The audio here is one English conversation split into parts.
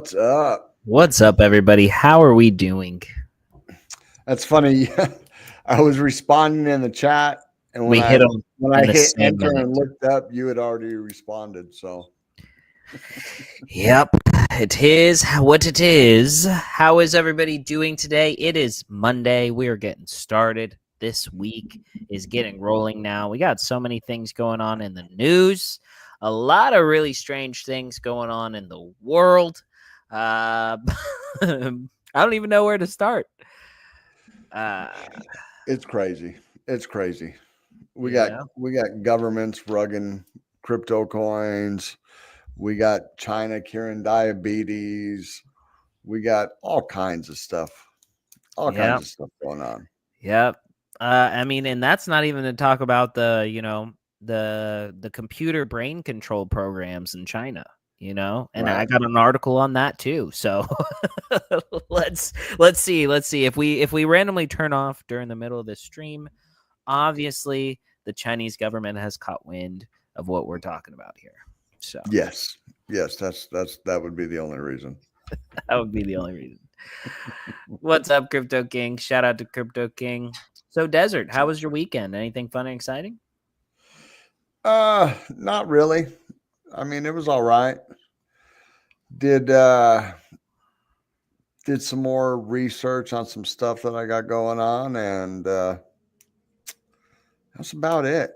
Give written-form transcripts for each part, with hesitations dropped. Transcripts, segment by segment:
What's up? What's up, everybody? How are we doing? That's funny. I was responding in the chat, and We hit them when I in the hit same enter minute. and looked up, you had already responded. So, Yep, it is what it is. How is everybody doing today? It is Monday. We are getting started. This week is getting rolling now. We got so many things going on in the news. A lot of really strange things going on in the world. I don't even know where to start. it's crazy. It's crazy. We Yeah. got governments rugging crypto coins. We got China curing diabetes. We got all kinds of stuff. All kinds of stuff going on. Yep. I mean, and that's not even to talk about the computer brain control programs in China, and Right. I got an article on that too. So let's see if we randomly turn off during the middle of this stream. Obviously, the Chinese government has caught wind of what we're talking about here. So yes, that would be the only reason. That would be the only reason. What's up, Crypto King? Shout out to Crypto King. So, Desert, how was your weekend? Anything fun and exciting? Not really. I mean, it was all right. Did some more research on some stuff that I got going on, and that's about it.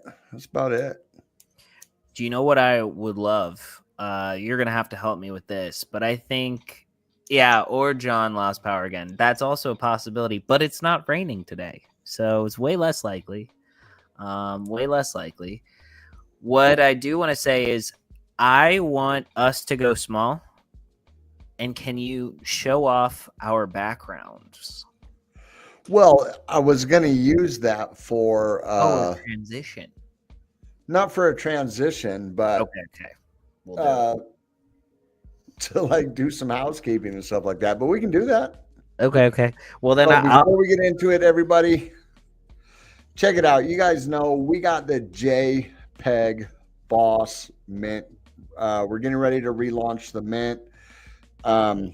Do you know what I would love? You're gonna have to help me with this, but I think, or John lost power again. That's also a possibility, but it's not raining today, so it's way less likely. What I do want to say is, I want us to go small. And can you show off our backgrounds? Well, I was going to use that for a transition. Not for a transition, but okay. We'll to like do some housekeeping and stuff like that. But we can do that. Okay. Well, then before we get into it, everybody, check it out. You guys know we got the JPEG Boss Mint. We're getting ready to relaunch the Mint. I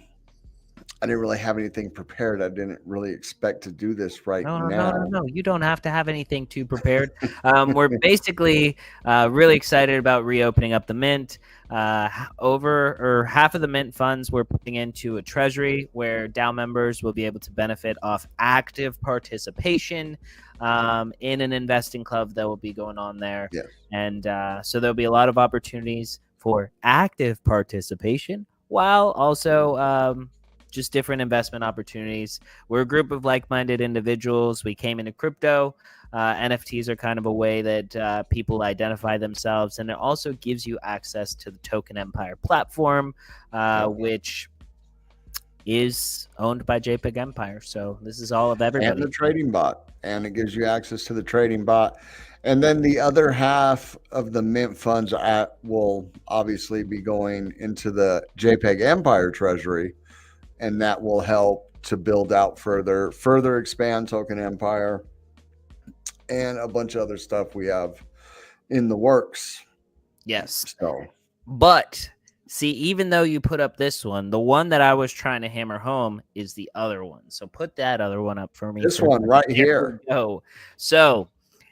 didn't really have anything prepared. I didn't really expect to do this now. No. You don't have to have anything too prepared. We're basically really excited about reopening up the Mint. Half of the Mint funds we're putting into a treasury where DAO members will be able to benefit off active participation in an investing club that will be going on there. Yes. And so there'll be a lot of opportunities for active participation while also just different investment opportunities. We're a group of like-minded individuals. We came into crypto. NFTs are kind of a way that people identify themselves, and it also gives you access to the Token Empire platform, which is owned by Jpg Empire. So this is all of everybody. And the trading bot, and it gives you access to the trading bot. And then the other half of the Mint funds will obviously be going into the JPEG Empire treasury, and that will help to build out further expand Token Empire and a bunch of other stuff we have in the works. Yes. So, but see, even though you put up this one, the one that I was trying to hammer home is the other one. So put that other one up for me. This one right here. Go. So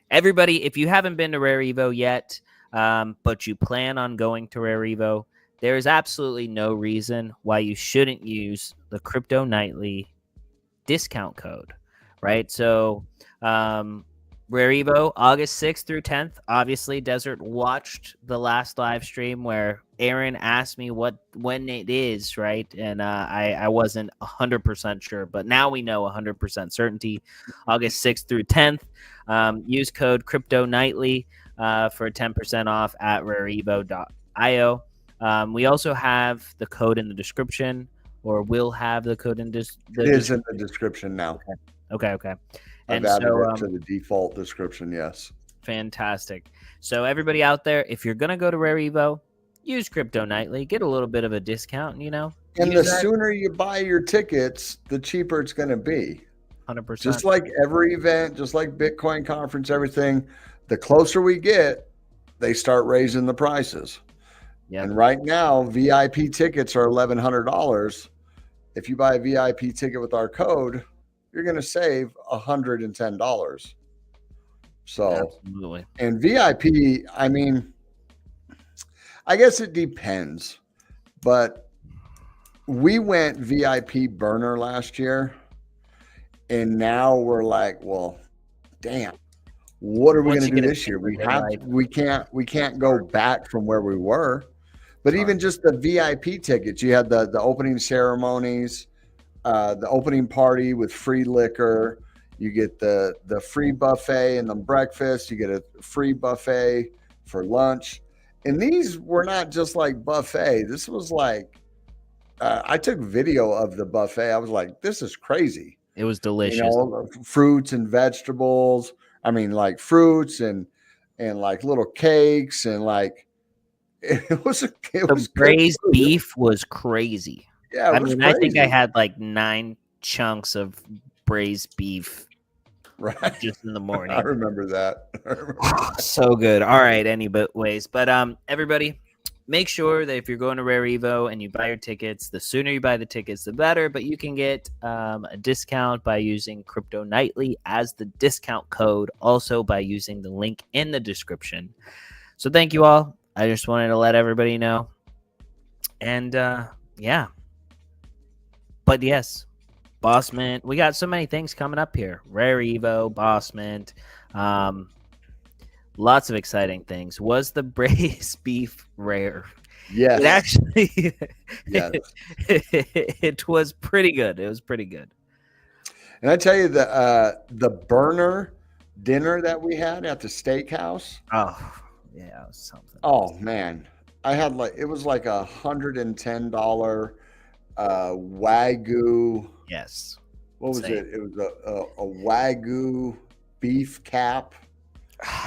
everybody, if you haven't been to Rare Evo yet, but you plan on going to Rare Evo, there is absolutely no reason why you shouldn't use the Crypto Nightly discount code, right? So Rare Evo, August 6th through 10th. Obviously, Desert watched the last live stream where Aaron asked me when it is, right? And I wasn't 100% sure, but now we know 100% certainty. August 6th through 10th. Use code Crypto Nightly for 10% off at rareevo.io. We also have the code in the description, or will have the code in the It is in the description now. Okay. And I've added it to the default description, yes. Fantastic. So everybody out there, if you're going to go to Rare Evo, use Crypto Nightly. Get a little bit of a discount, And the sooner you buy your tickets, the cheaper it's going to be. 100%. Just like every event, just like Bitcoin conference, everything, the closer we get, they start raising the prices. Yep. And right now, VIP tickets are $1,100. If you buy a VIP ticket with our code, you're going to save $110. So, Absolutely. and VIP, I mean, I guess it depends, but we went VIP burner last year, and now we're like, well, damn, what are we Once going you to do get a this year? ticket, We can't go back from where we were. But even just the VIP tickets, you had the opening ceremonies, the opening party with free liquor. You get the free buffet and the breakfast. You get a free buffet for lunch. And these were not just like buffet. This was like, I took video of the buffet. I was like, this is crazy. it was You delicious. know, fruits and vegetables. I mean, like fruits and like little cakes and like it was The good braised food. beef was crazy. Yeah, I it was mean, I think I crazy. had like 9 chunks of braised beef Right. just in the I morning. remember that. So good. All right, anyways, but everybody, make sure that if you're going to Rare Evo and you buy your tickets, the sooner you buy the tickets, the better. But you can get a discount by using Crypto Nightly as the discount code, also by using the link in the description. So thank you all. I just wanted to let everybody know. And yeah. But yes, Boss Mint. We got so many things coming up here. Rare Evo, Boss Mint. Lots of exciting things. Was the braised beef rare? Yes. It actually Yes. it was pretty good. It was pretty good. And I tell you, the burner dinner that we had at the steakhouse. Oh, yeah, it was something. Oh man, I had like it was like $110 Wagyu. Yes. What was Same. it? It was a Wagyu beef cap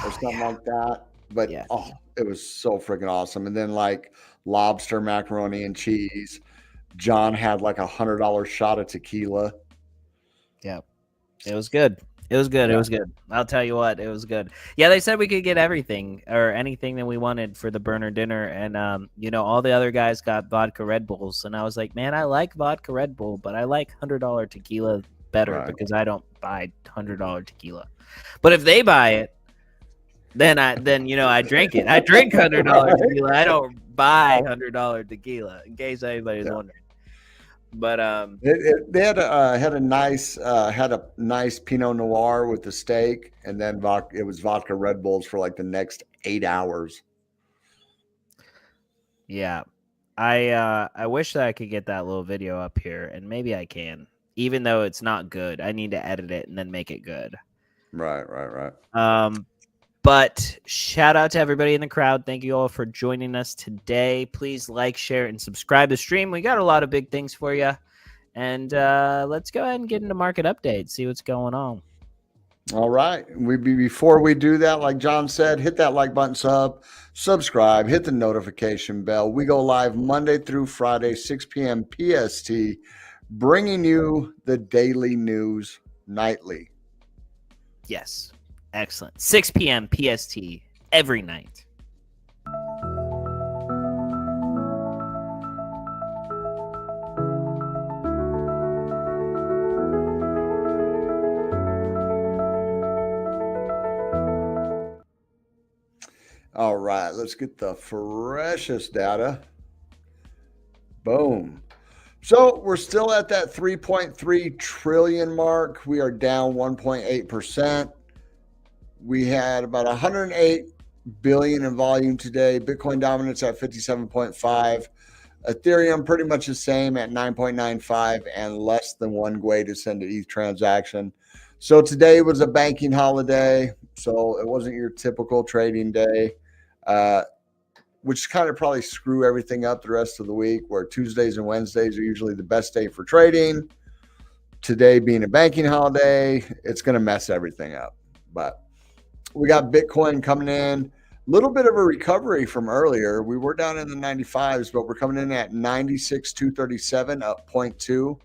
or something Yeah. like that. But Yeah. oh, it was so freaking awesome. And then like lobster macaroni and cheese. John had like $100 shot of tequila. Yeah. It was good. It was good. Yeah. It was good. I'll tell you what, it was good. Yeah, they said we could get everything or anything that we wanted for the burner dinner. And you know, all the other guys got vodka Red Bulls. And I was like, man, I like vodka Red Bull, but I like $100 tequila better Right. because I don't buy $100 tequila. But if they buy it, then you know I drink it. I drink $100 tequila. I don't buy $100 tequila, in case anybody's wondering. But they had a nice Pinot Noir with the steak, and then it was vodka Red Bulls for like the next 8 hours. Yeah, I wish that I could get that little video up here, and maybe I can. Even though it's not good, I need to edit it and then make it good. Right. But shout out to everybody in the crowd. Thank you all for joining us today. Please like, share, and subscribe to the stream. We got a lot of big things for you. And let's go ahead and get into market updates, see what's going on. All right. Before we do that, like John said, hit that like button, subscribe, hit the notification bell. We go live Monday through Friday, 6 p.m. PST, bringing you the daily news nightly. Yes. Excellent. 6 p.m. PST every night. All right, let's get the freshest data. Boom. So we're still at that 3.3 trillion mark. We are down 1.8%. We had about 108 billion in volume today. Bitcoin dominance at 57.5. Ethereum pretty much the same at 9.95 and less than 1 GUI to send an ETH transaction. So today was a banking holiday, so it wasn't your typical trading day, which kind of probably screw everything up the rest of the week, where Tuesdays and Wednesdays are usually the best day for trading. Today being a banking holiday, it's going to mess everything up. But we got Bitcoin coming in. Little bit of a recovery from earlier. We were down in the 95s, but we're coming in at 96,237, up 0.2.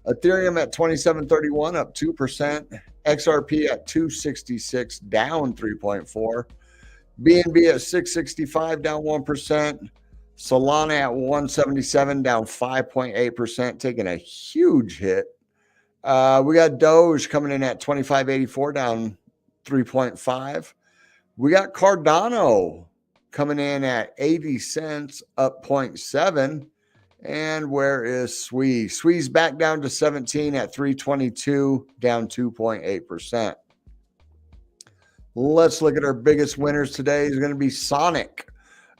Ethereum at 2731, up 2%. XRP at 266, down 3.4. BNB at 665, down 1%. Solana at 177, down 5.8%, taking a huge hit. We got Doge coming in at 25.84, down 3.5. We got Cardano coming in at 80 cents, up 0.7. And where is SWE? SWE's back down to 17 at 322, down 2.8%. Let's look at our biggest winners today. Is going to be Sonic,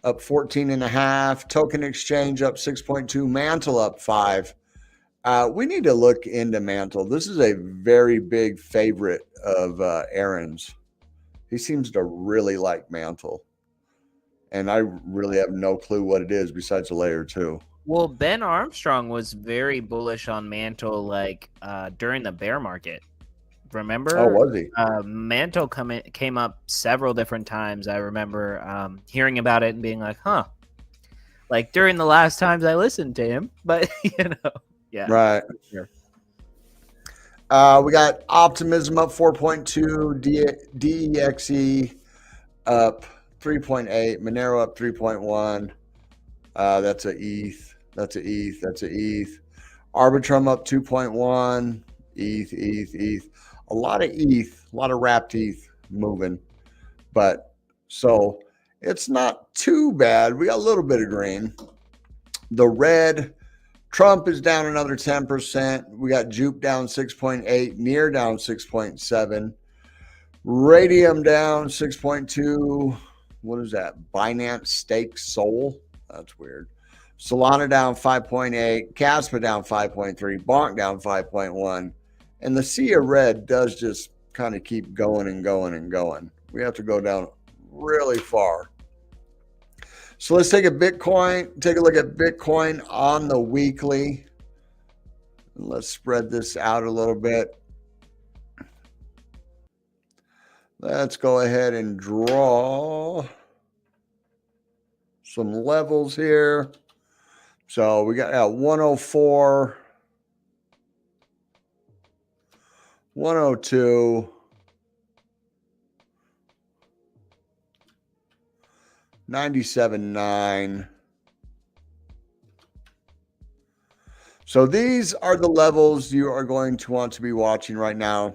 up 14.5. Token Exchange up 6.2. Mantle up 5. We need to look into Mantle. This is a very big favorite of Aaron's. He seems to really like Mantle. And I really have no clue what it is besides a layer 2. Well, Ben Armstrong was very bullish on Mantle like during the bear market. Remember? Oh, was he? Mantle came up several different times. I remember hearing about it and being like, huh. Like during the last times I listened to him. But, yeah. Right. Sure. We got Optimism up 4.2, DEXE up 3.8, Monero up 3.1. That's a ETH. That's a ETH. That's a ETH. Arbitrum up 2.1. ETH. A lot of ETH, a lot of wrapped ETH moving. But so it's not too bad. We got a little bit of green. The red, Trump is down another 10%. We got Jupe down 6.8, Near down 6.7, Radium down 6.2. What is that? Binance Stake Soul? That's weird. Solana down 5.8, Caspa down 5.3, Bonk down 5.1. And the sea of red does just kind of keep going and going and going. We have to go down really far. So let's take a look at Bitcoin on the weekly. Let's spread this out a little bit. Let's go ahead and draw some levels here. So we got 104, 102, 97.9. So these are the levels you are going to want to be watching right now.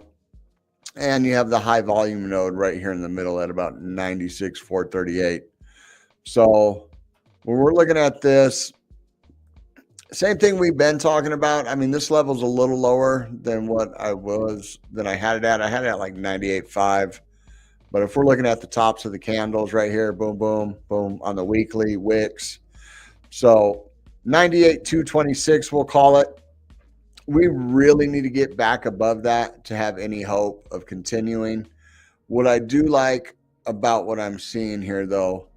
And you have the high volume node right here in the middle at about 96,438. So when we're looking at this, same thing we've been talking about. I mean, this level's a little lower than what I had it at. I had it at like 98.5. But if we're looking at the tops of the candles right here, boom, boom, boom, on the weekly wicks. So 98,226, we'll call it. We really need to get back above that to have any hope of continuing. What I do like about what I'm seeing here, though,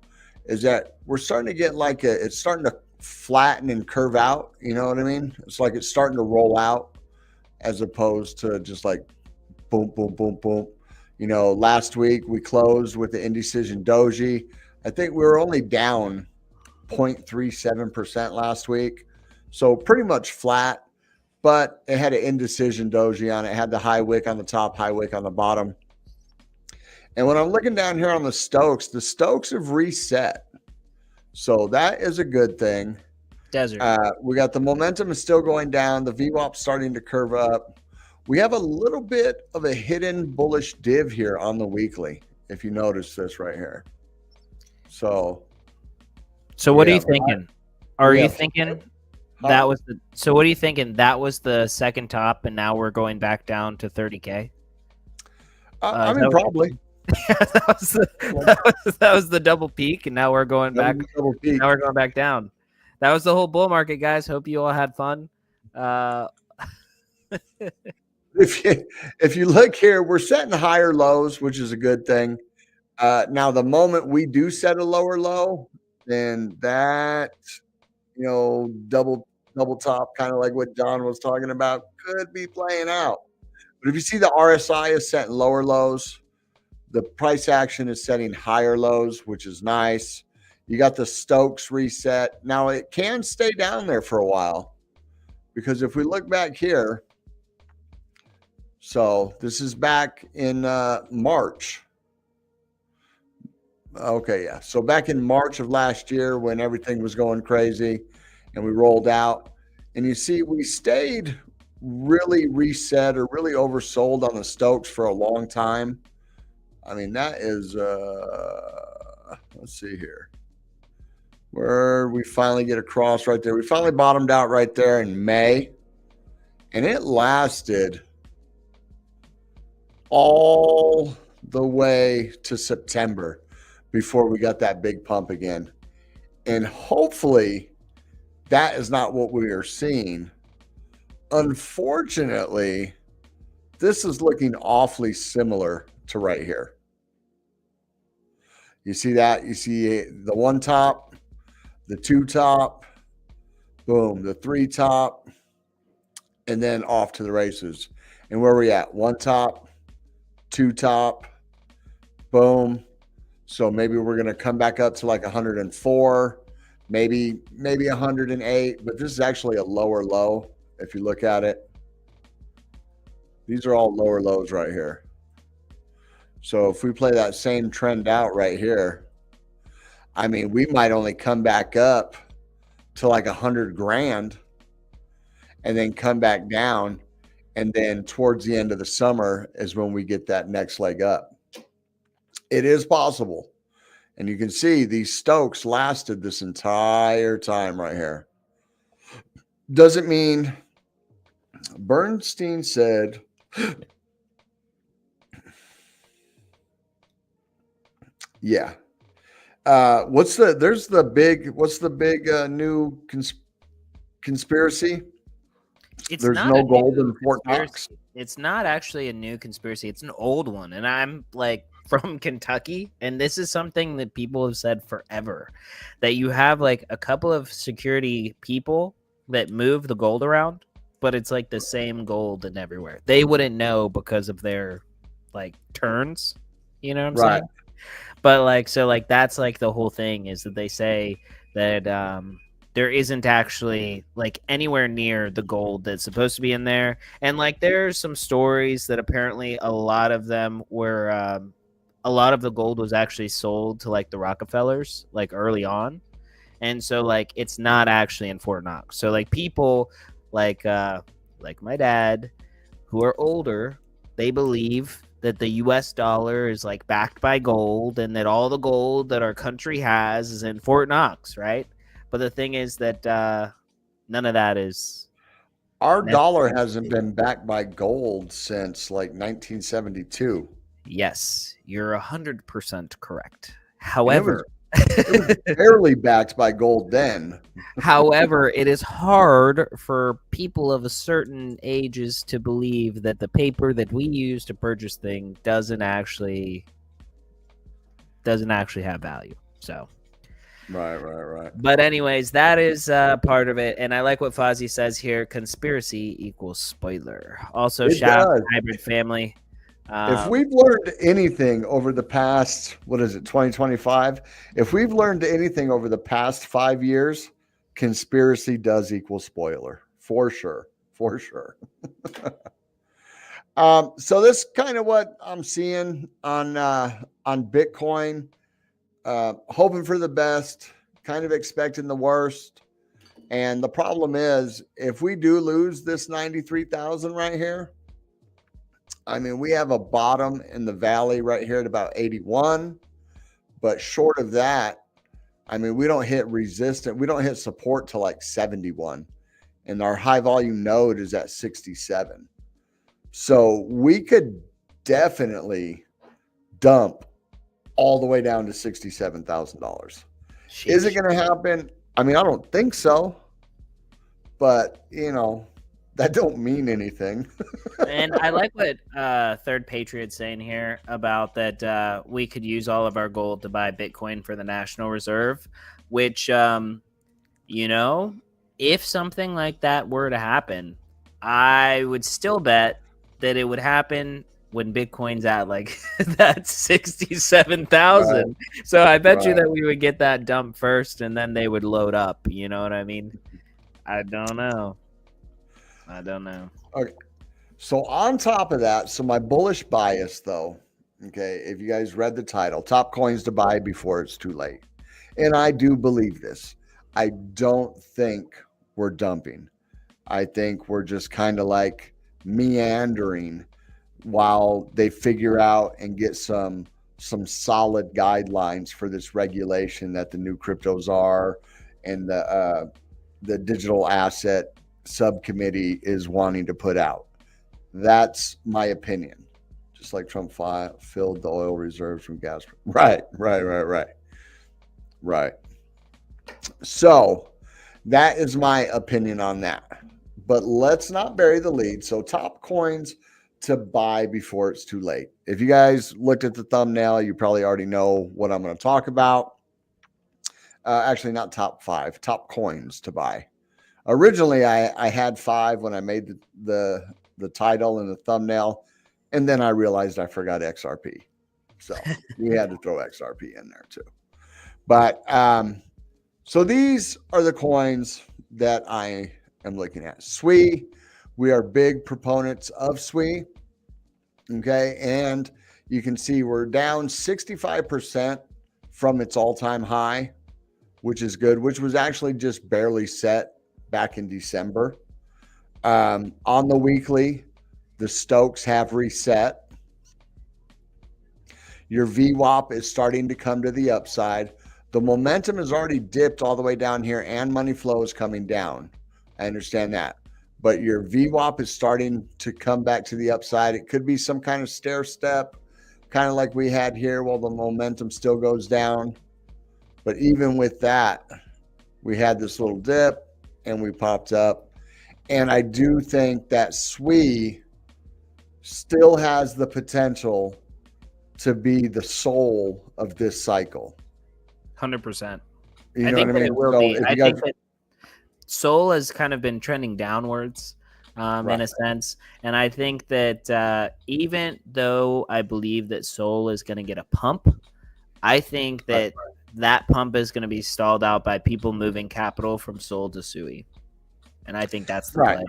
is that we're starting to get like it's starting to flatten and curve out. You know what I mean? It's like it's starting to roll out as opposed to just like boom, boom, boom, boom. You know, last week we closed with the indecision doji. I think we were only down 0.37% last week. So pretty much flat, but it had an indecision doji on it. It had the high wick on the top, high wick on the bottom. And when I'm looking down here on the Stokes have reset. So that is a good thing. Desert. We got the momentum is still going down. The VWAP starting to curve up. We have a little bit of a hidden bullish div here on the weekly, if you notice this right here. So what are you thinking? Are you thinking that was the? So what are you thinking? That was the second top, and now we're going back down to 30K. I mean, probably. that was the double peak, and now we're going back. Now we're going back down. That was the whole bull market, guys. Hope you all had fun. If you look here, we're setting higher lows, which is a good thing. Now, the moment we do set a lower low, then that, double top, kind of like what John was talking about, could be playing out. But if you see the RSI is setting lower lows, the price action is setting higher lows, which is nice. You got the Stokes reset. Now, it can stay down there for a while because if we look back here, so this is back in March. Okay, yeah. So back in March of last year when everything was going crazy and we rolled out, and you see we stayed really reset or really oversold on the Stokes for a long time. I mean, that is let's see here. Where we finally get across right there. We finally bottomed out right there in May. And it lasted all the way to September before we got that big pump again. And hopefully that is not what we are seeing. Unfortunately, this is looking awfully similar to right here. You see that? You see the one top, the two top, boom, the three top, and then off to the races. And where are we at? One top, two top, boom. So maybe we're going to come back up to like 104, maybe 108, but this is actually a lower low if you look at it. These are all lower lows right here. So if we play that same trend out right here, I mean, we might only come back up to like 100 grand and then come back down. And then towards the end of the summer is when we get that next leg up. It is possible. And you can see these Stokes lasted this entire time right here. Doesn't mean Bernstein said, yeah. What's the big new conspiracy? There's no gold in Fort Knox. It's not actually a new conspiracy. It's an old one. And I'm like from Kentucky. And this is something that people have said forever, that you have like a couple of security people that move the gold around, but it's like the same gold and everywhere. They wouldn't know because of their like turns. You know what I'm saying? But like, so like, that's like the whole thing is that they say that, there isn't actually like anywhere near the gold that's supposed to be in there. And like there's some stories that apparently a lot of them were a lot of the gold was actually sold to like the Rockefellers like early on. And so like it's not actually in Fort Knox. So like people like my dad who are older, they believe that the US dollar is like backed by gold and that all the gold that our country has is in Fort Knox, right? But the thing is that none of that is. Our dollar hasn't been backed by gold since like 1972. Yes, you're 100% correct. However, it was barely backed by gold then. However, it is hard for people of a certain ages to believe that the paper that we use to purchase things doesn't actually have value. So. Right. But anyways, that is part of it. And I like what Fozzie says here. Conspiracy equals spoiler. Also, shout out to Hybrid Family. If we've learned anything over the past, 2025? If we've learned anything over the past 5 years, conspiracy does equal spoiler. For sure. So this kind of what I'm seeing on Bitcoin. Hoping for the best, kind of expecting the worst. And the problem is, if we do lose this 93,000 right here, I mean, we have a bottom in the valley right here at about 81. But short of that, I mean, we don't hit resistance. We don't hit support to like 71. And our high volume node is at 67. So we could definitely dump all the way down to $67,000. Is it going to happen? I mean, I don't think so, but that don't mean anything. And I like what Third Patriot's saying here about that we could use all of our gold to buy Bitcoin for the National Reserve, which, if something like that were to happen, I would still bet that it would happen when Bitcoin's at like that 67,000. Right. So I bet you that we would get that dump first and then they would load up. You know what I mean? I don't know. Okay. So on top of that, so my bullish bias though, Okay, if you guys read the title, top coins to buy before it's too late. And I do believe this. I don't think we're dumping. I think we're just kind of like meandering while they figure out and get some solid guidelines for this regulation that the new cryptos are, and the digital asset subcommittee is wanting to put out. That's my opinion. Just like Trump filled the oil reserves from gas. Right. So that is my opinion on that. But let's not bury the lead. So top coins to buy before it's too late. If you guys looked at the thumbnail, you probably already know what I'm going to talk about. Actually, not top 5, top coins to buy. Originally, I had 5 when I made the title and the thumbnail, and then I realized I forgot XRP. So we had to throw XRP in there too. But so these are the coins that I am looking at. SWI, we are big proponents of SWI. Okay, and you can see we're down 65% from its all-time high, which is good, which was actually just barely set back in December. On the weekly, the Stokes have reset. Your VWAP is starting to come to the upside. The momentum has already dipped all the way down here, and money flow is coming down. I understand that. But your VWAP is starting to come back to the upside. It could be some kind of stair step, kind of like we had here while the momentum still goes down. But even with that, we had this little dip and we popped up. And I do think that SWI still has the potential to be the soul of this cycle. 100%. You know what I mean? It will So be. if I you guys, think that Sol has kind of been trending downwards in Right. a sense. And I think that even though I believe that Sol is going to get a pump, I think that that pump is going to be stalled out by people moving capital from Sol to SUI. And I think that's the Right. play.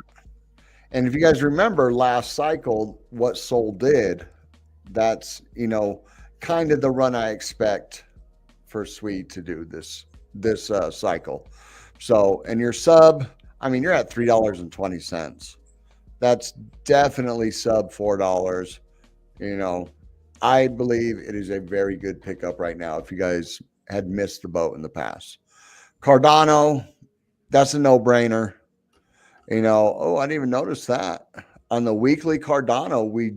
And if you guys remember last cycle, what Sol did, that's, kind of the run I expect for SWI to do this cycle. So, and your sub, you're at $3.20. That's definitely sub $4. I believe it is a very good pickup right now if you guys had missed the boat in the past. Cardano, that's a no-brainer. I didn't even notice that. On the weekly Cardano, we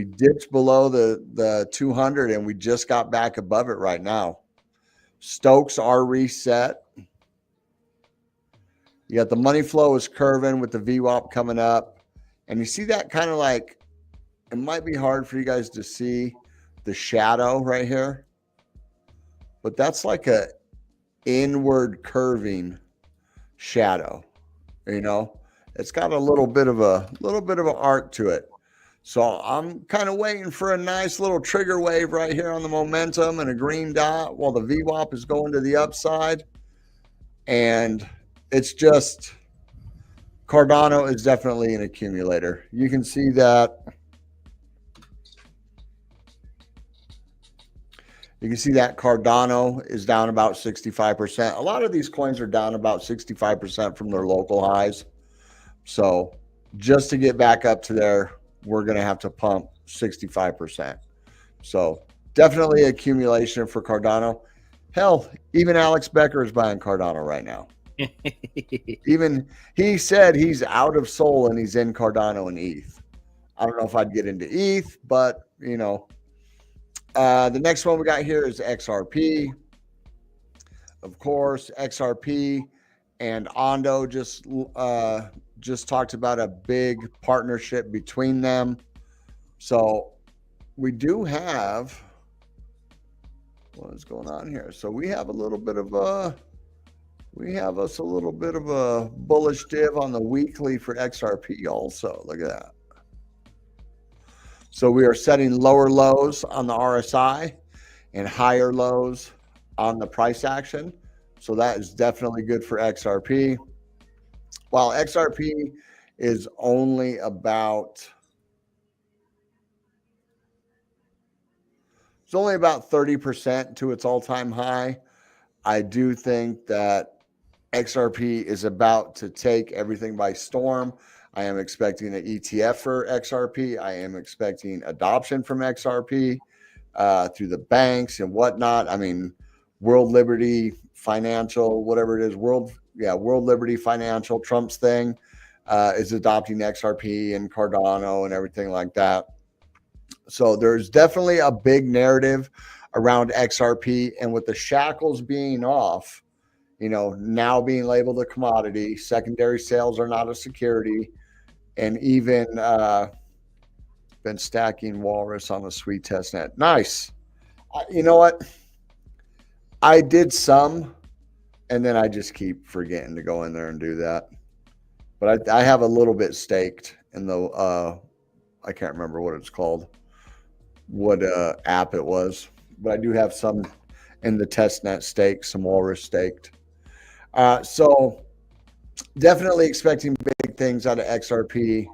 dipped below the 200 and we just got back above it right now. Stokes are reset. You got the money flow is curving with the VWAP coming up. And you see that kind of like, it might be hard for you guys to see the shadow right here, but that's like a inward curving shadow. It's got a little bit of an arc to it. So I'm kind of waiting for a nice little trigger wave right here on the momentum and a green dot while the VWAP is going to the upside. And it's just, Cardano is definitely an accumulator. You can see that. You can see that Cardano is down about 65%. A lot of these coins are down about 65% from their local highs. So just to get back up to there, we're going to have to pump 65%. So definitely accumulation for Cardano. Hell, even Alex Becker is buying Cardano right now. Even he said he's out of Sol and he's in Cardano and ETH. I don't know if I'd get into ETH, but the next one we got here is XRP. Of course, XRP and Ondo just talked about a big partnership between them. So we do have, what is going on here? So we have a little bit of a bullish div on the weekly for XRP also. Look at that. So we are setting lower lows on the RSI and higher lows on the price action. So that is definitely good for XRP. While XRP is only about It's only about 30% to its all-time high. I do think that XRP is about to take everything by storm. I am expecting an ETF for XRP. I am expecting adoption from XRP through the banks and whatnot. I mean, World Liberty Financial, whatever it is, World Liberty Financial, Trump's thing, is adopting XRP and Cardano and everything like that. So there's definitely a big narrative around XRP, and with the shackles being off, now being labeled a commodity, secondary sales are not a security, and even been stacking walrus on the sweet test net. Nice. You know what? I did some, and then I just keep forgetting to go in there and do that. But I have a little bit staked in the I can't remember what it's called, what app it was, but I do have some in the testnet stake, some walrus staked. So definitely expecting big things out of XRP.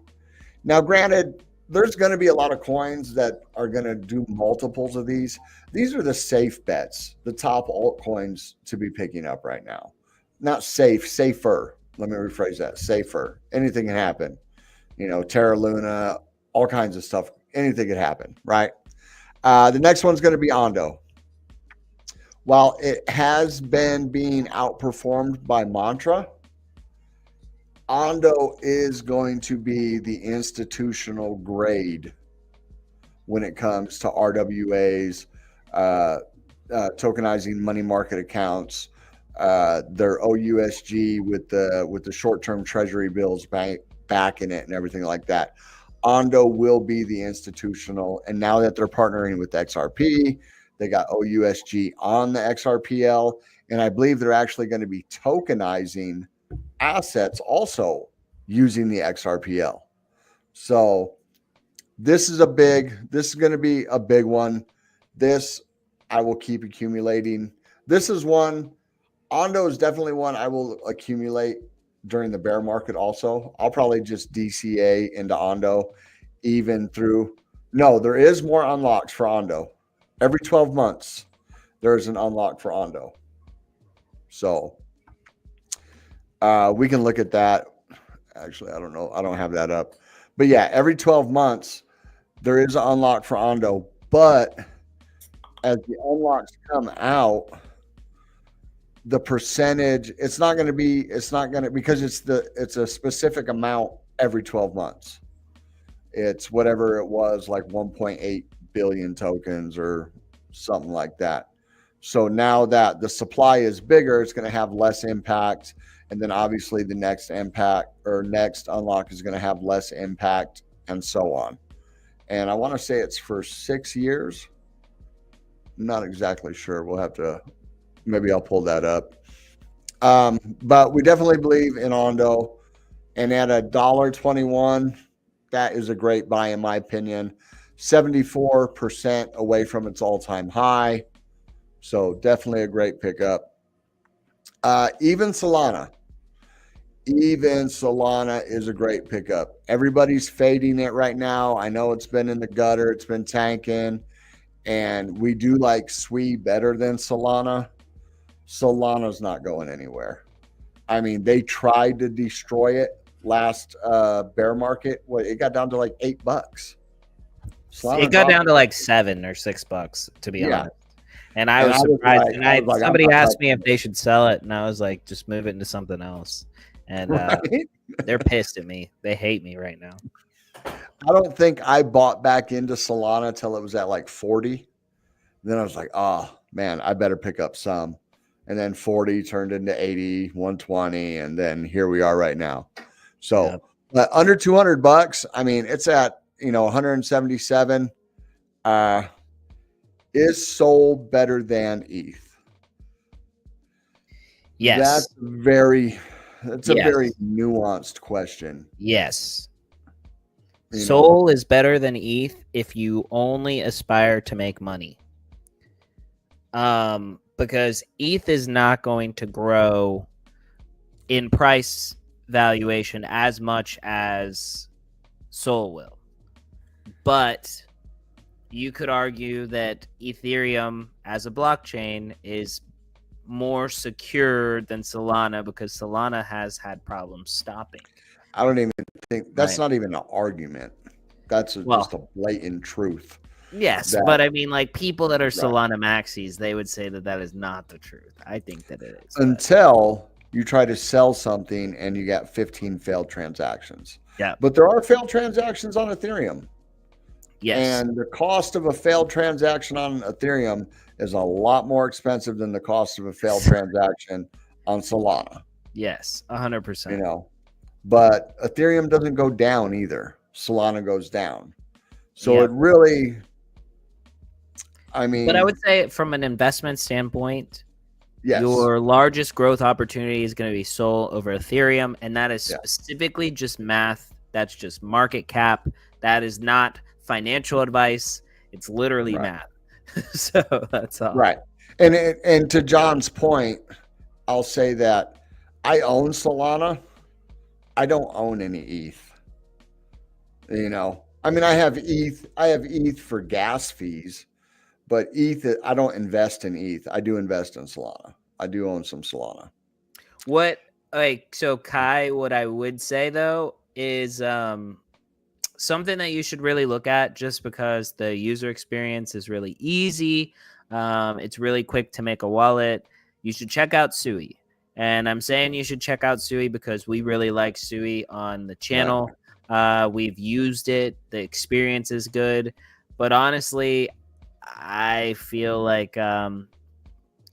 Now, granted, there's going to be a lot of coins that are going to do multiples of these. These are the safe bets, the top altcoins to be picking up right now. Not safe, safer. Let me rephrase that. Safer. Anything can happen. Terra Luna, all kinds of stuff. Anything could happen, right? The next one's going to be Ondo. While it has been being outperformed by Mantra, Ondo is going to be the institutional grade when it comes to RWAs, tokenizing money market accounts, their OUSG with the short-term treasury bills backing it and everything like that. Ondo will be the institutional, and now that they're partnering with XRP, they got OUSG on the XRPL, and I believe they're actually going to be tokenizing assets also using the XRPL. So this is going to be a big one. This I will keep accumulating. This is one, Ondo is definitely one I will accumulate during the bear market also. I'll probably just DCA into Ondo even through. No, there is more unlocks for Ondo. Every 12 months, there is an unlock for Ondo. So we can look at that. Actually, I don't know. I don't have that up. But yeah, every 12 months, there is an unlock for Ondo. But as the unlocks come out, the percentage, because it's a specific amount every 12 months. It's whatever it was, like 1.8 billion tokens or something like that. So now that the supply is bigger, it's going to have less impact. And then obviously the next next unlock is going to have less impact, and so on. And I want to say it's for 6 years. I'm not exactly sure. We'll have to, maybe I'll pull that up. But we definitely believe in Ondo, and at $1.21, that is a great buy in my opinion. 74% away from its all-time high. So definitely a great pickup. Even Solana is a great pickup. Everybody's fading it right now. I know it's been in the gutter. It's been tanking. And we do like SWE better than Solana. Solana's not going anywhere. I mean, they tried to destroy it last bear market. It got down to like $8. It got down to like $7 or $6, to be honest. And I was surprised. Somebody asked me if they should sell it, and I was like, just move it into something else. And they're pissed at me. They hate me right now. I don't think I bought back into Solana till it was at like 40. Then I was like, oh man, I better pick up some. And then 40 turned into 80, 120, and then here we are right now. So under $200, I mean, it's at 177. Is Sol better than ETH? Yes. That's a very nuanced question. Yes. Sol is better than ETH if you only aspire to make money. Because ETH is not going to grow in price valuation as much as Sol will. But you could argue that Ethereum as a blockchain is more secure than Solana because Solana has had problems stopping. I don't even think that's Right. not even an argument. That's just a blatant truth. Yes, That but I mean, like people that are right. Solana maxis, they would say that that is not the truth. I think that it is. Until you try to sell something and you get 15 failed transactions. Yeah. But there are failed transactions on Ethereum. Yes. And the cost of a failed transaction on Ethereum is a lot more expensive than the cost of a failed transaction on Solana. Yes, 100%. You know, but Ethereum doesn't go down either. Solana goes down. So it really, I mean, but I would say from an investment standpoint, yes, your largest growth opportunity is going to be Sol over Ethereum, and that is specifically just math. That's just market cap. That is not financial advice. It's literally math. So that's all. Right. And to John's point, I'll say that I own Solana. I don't own any ETH. You know, I mean, I have ETH for gas fees, but ETH, I don't invest in ETH. I do invest in Solana. I do own some Solana. So Kai, what I would say though is something that you should really look at, just because the user experience is really easy. It's really quick to make a wallet. You should check out Sui. And I'm saying you should check out Sui because we really like Sui on the channel. We've used it. The experience is good. But honestly, I feel like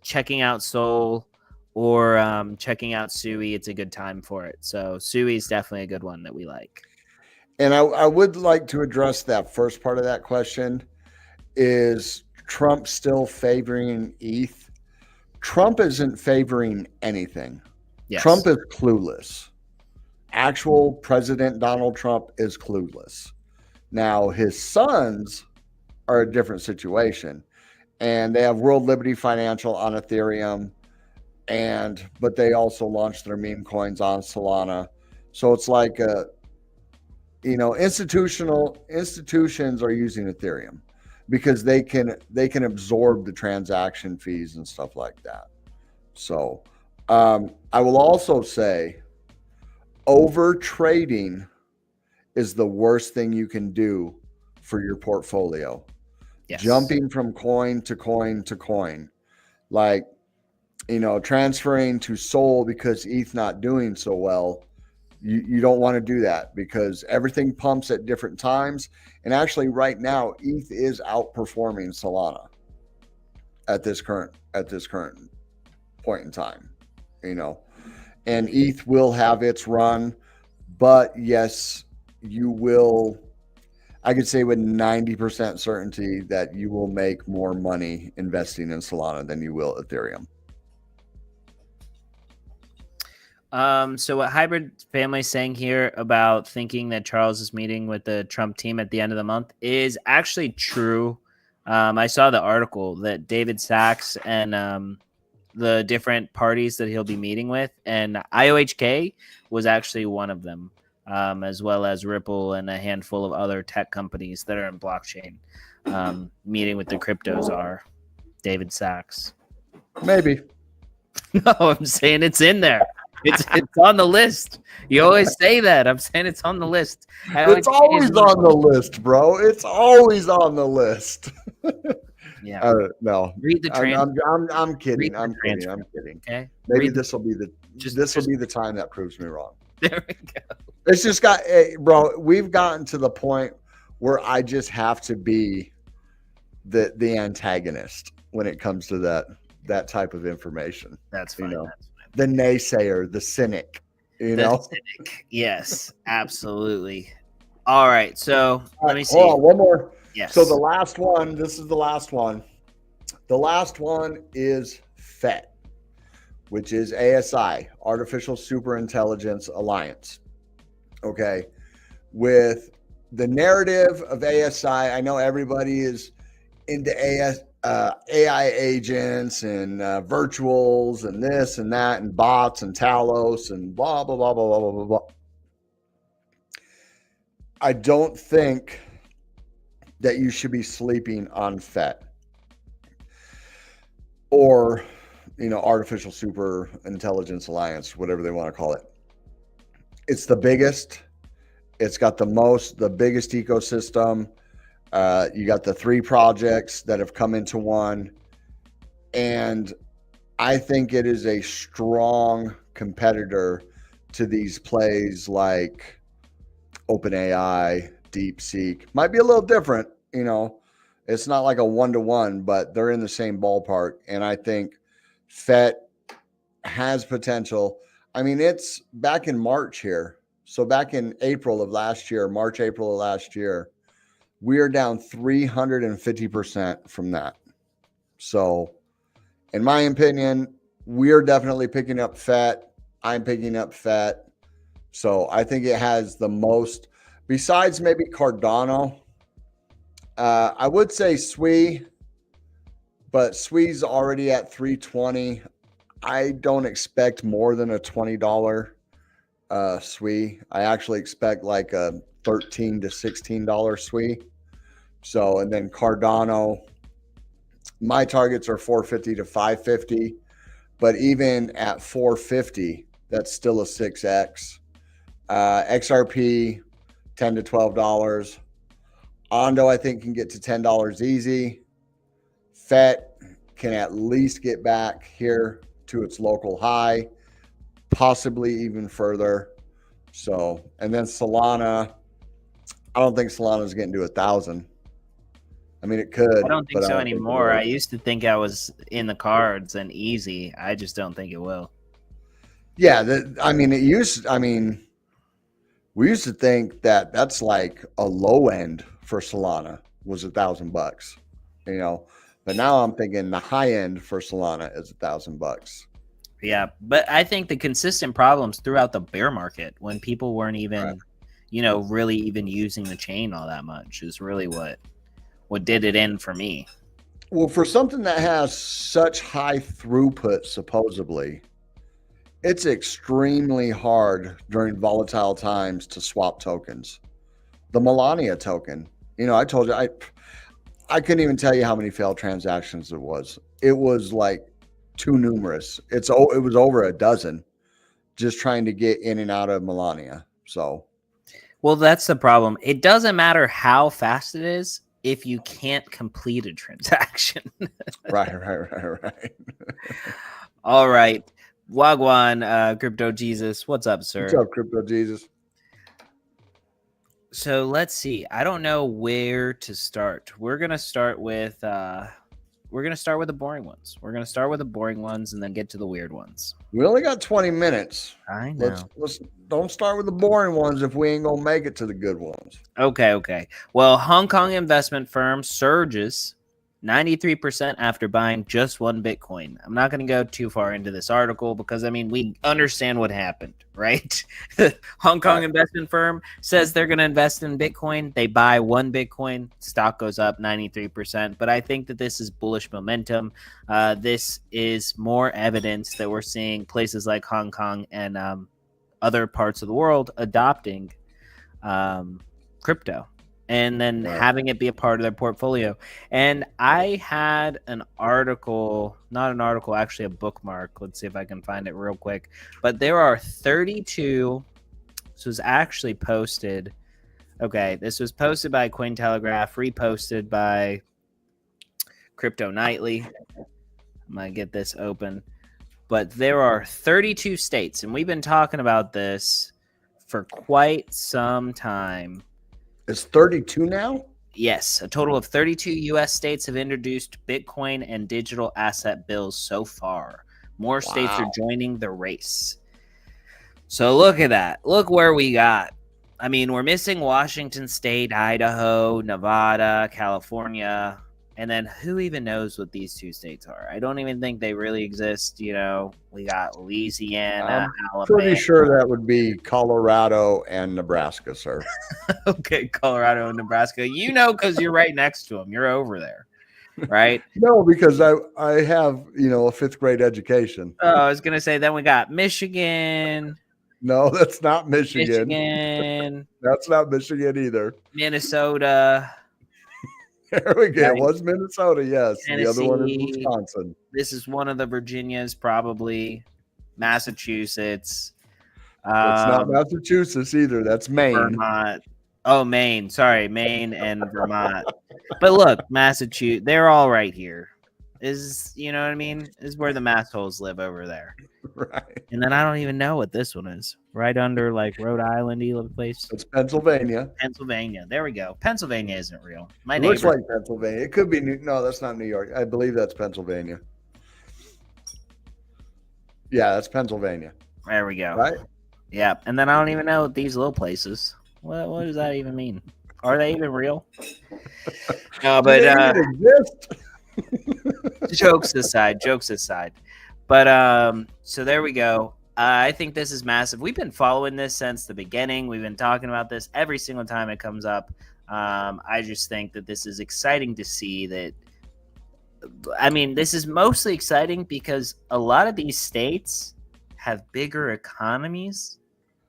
checking out Sol or checking out Sui, it's a good time for it. So Sui is definitely a good one that we like. And I would like to address that first part of that question. Is Trump still favoring ETH? Trump isn't favoring anything. Yes. Trump is clueless. Actual President Donald Trump is clueless. Now, his sons are a different situation. And they have World Liberty Financial on Ethereum. But they also launched their meme coins on Solana. So it's like institutions are using Ethereum because they can absorb the transaction fees and stuff like that. So I will also say over trading is the worst thing you can do for your portfolio. Yes. Jumping from coin to coin to coin, like, transferring to Sol because ETH not doing so well. You don't want to do that because everything pumps at different times. And actually right now, ETH is outperforming Solana at this current point in time, and ETH will have its run, but yes, you will, I could say with 90% certainty that you will make more money investing in Solana than you will Ethereum. So what Hybrid Family is saying here about thinking that Charles is meeting with the Trump team at the end of the month is actually true. I saw the article that David Sachs and the different parties that he'll be meeting with, and IOHK was actually one of them, as well as Ripple and a handful of other tech companies that are in blockchain. Meeting with the cryptos are David Sachs. Maybe. No, I'm saying it's in there. It's on the list. You always say that. I'm saying it's on the list. It's always on the list, bro. It's always on the list. Yeah. No. Read the transcript. I'm kidding. I'm kidding. Okay. Maybe this will be the time that proves me wrong. There we go. It's just bro. We've gotten to the point where I just have to be the antagonist when it comes to that type of information. That's fine. The naysayer, the cynic, cynic. Yes, absolutely. All right. So let me see. Hold on, one more. Yes. So the last one, this is the last one. The last one is FET, which is ASI, Artificial Superintelligence Alliance. Okay. With the narrative of ASI, I know everybody is into AI agents and virtuals and this and that and bots and Talos and blah, blah, blah, blah, blah, blah, blah. I don't think that you should be sleeping on FET or, Artificial Super Intelligence Alliance, whatever they want to call it. It's the biggest. It's got the biggest ecosystem. You got the 3 projects that have come into one. And I think it is a strong competitor to these plays like OpenAI, DeepSeek. Might be a little different, It's not like a 1-to-1, but they're in the same ballpark. And I think FET has potential. I mean, it's back in March here. So back in April of last year, March, April of last year, we are down 350% from that. So in my opinion, we are definitely picking up FET. I'm picking up FET. So I think it has the most, besides maybe Cardano. I would say SWI, but SWI's already at 320. I don't expect more than a $20 SWI. I actually expect like a $13 to $16 SWI. So, and then Cardano, my targets are 450 to 550, but even at 450, that's still a 6x. XRP, $10 to $12. Ondo, I think, can get to $10 easy. FET can at least get back here to its local high, possibly even further. So, and then Solana, I don't think Solana's getting to 1,000. I mean, it could. I don't think so anymore. I used to think I was in the cards and easy. I just don't think it will. Yeah, we used to think that that's like a low end for Solana was $1,000, but now I'm thinking the high end for Solana is $1,000. Yeah, but I think the consistent problems throughout the bear market when people weren't even, really even using the chain all that much is really what did it in for me. Well, for something that has such high throughput, supposedly, it's extremely hard during volatile times to swap tokens. The Melania token, I told you, I couldn't even tell you how many failed transactions it was. It was like too numerous. It was over a dozen just trying to get in and out of Melania. So, well, that's the problem. It doesn't matter how fast it is if you can't complete a transaction. Right. All right. Wagwan, Crypto Jesus. What's up, sir? What's up, Crypto Jesus? So let's see. I don't know where to start. We're gonna start with the boring ones. We're gonna start with the boring ones and then get to the weird ones. We only got 20 minutes. I know. Let's don't start with the boring ones if we ain't gonna make it to the good ones. Okay. Well, Hong Kong investment firm surges 93% after buying just one Bitcoin. I'm not going to go too far into this article because, we understand what happened, right? Hong Kong investment firm says they're going to invest in Bitcoin. They buy one Bitcoin. Stock goes up 93%. But I think that this is bullish momentum. This is more evidence that we're seeing places like Hong Kong and other parts of the world adopting crypto. And then having it be a part of their portfolio. And I had an article, not an article, actually a bookmark. Let's see if I can find it real quick. But there are 32. This was actually posted. Okay, this was posted by Cointelegraph, reposted by Crypto Nightly. I'm going to get this open. But there are 32 states, and we've been talking about this for quite some time. It's 32 now? Yes, a total of 32 U.S. states have introduced Bitcoin and digital asset bills so far. More states are joining the race. So look at that. Look where we got. We're missing Washington State, Idaho, Nevada, California, and then who even knows what these two states are? I don't even think they really exist. We got Louisiana, Alabama. Pretty sure that would be Colorado and Nebraska, sir. Okay, Colorado and Nebraska. Because you're right next to them. You're over there, right? No, because I have, a 5th grade education. Oh, I was going to say, then we got Michigan. No, that's not Michigan. That's not Michigan either. Minnesota. There we go. Right. It was Minnesota, yes. The other one is Tennessee. Wisconsin. This is one of the Virginias, probably. Massachusetts. It's not Massachusetts either. That's Maine. Vermont. Oh, Maine. Sorry, Maine and Vermont. But look, Massachusetts, they're all right here. You know what I mean? Is where the massholes live over there. Right. And then I don't even know what this one is. Right under like Rhode Island-y place. It's Pennsylvania. Pennsylvania. There we go. Pennsylvania isn't real. It looks like Pennsylvania. It could be no, that's not New York. I believe that's Pennsylvania. Yeah, that's Pennsylvania. There we go. Right? Yeah. And then I don't even know these little places. What does that even mean? Are they even real? No, but do they even exist? jokes aside. But so there we go. I think this is massive. We've been following this since the beginning. We've been talking about this every single time it comes up. I just think that this is exciting to see that. I mean, this is mostly exciting because a lot of these states have bigger economies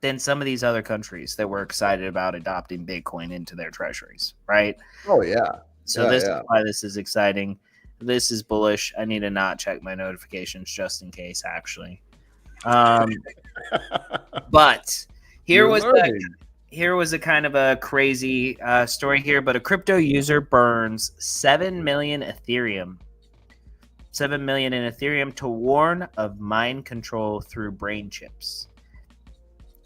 than some of these other countries that were excited about adopting Bitcoin into their treasuries, right? Oh, yeah. So this is why this is exciting. This is bullish. I need to not check my notifications just in case, actually. But here was a kind of a crazy story here. But a crypto user burns 7 million Ethereum. 7 million in Ethereum to warn of mind control through brain chips.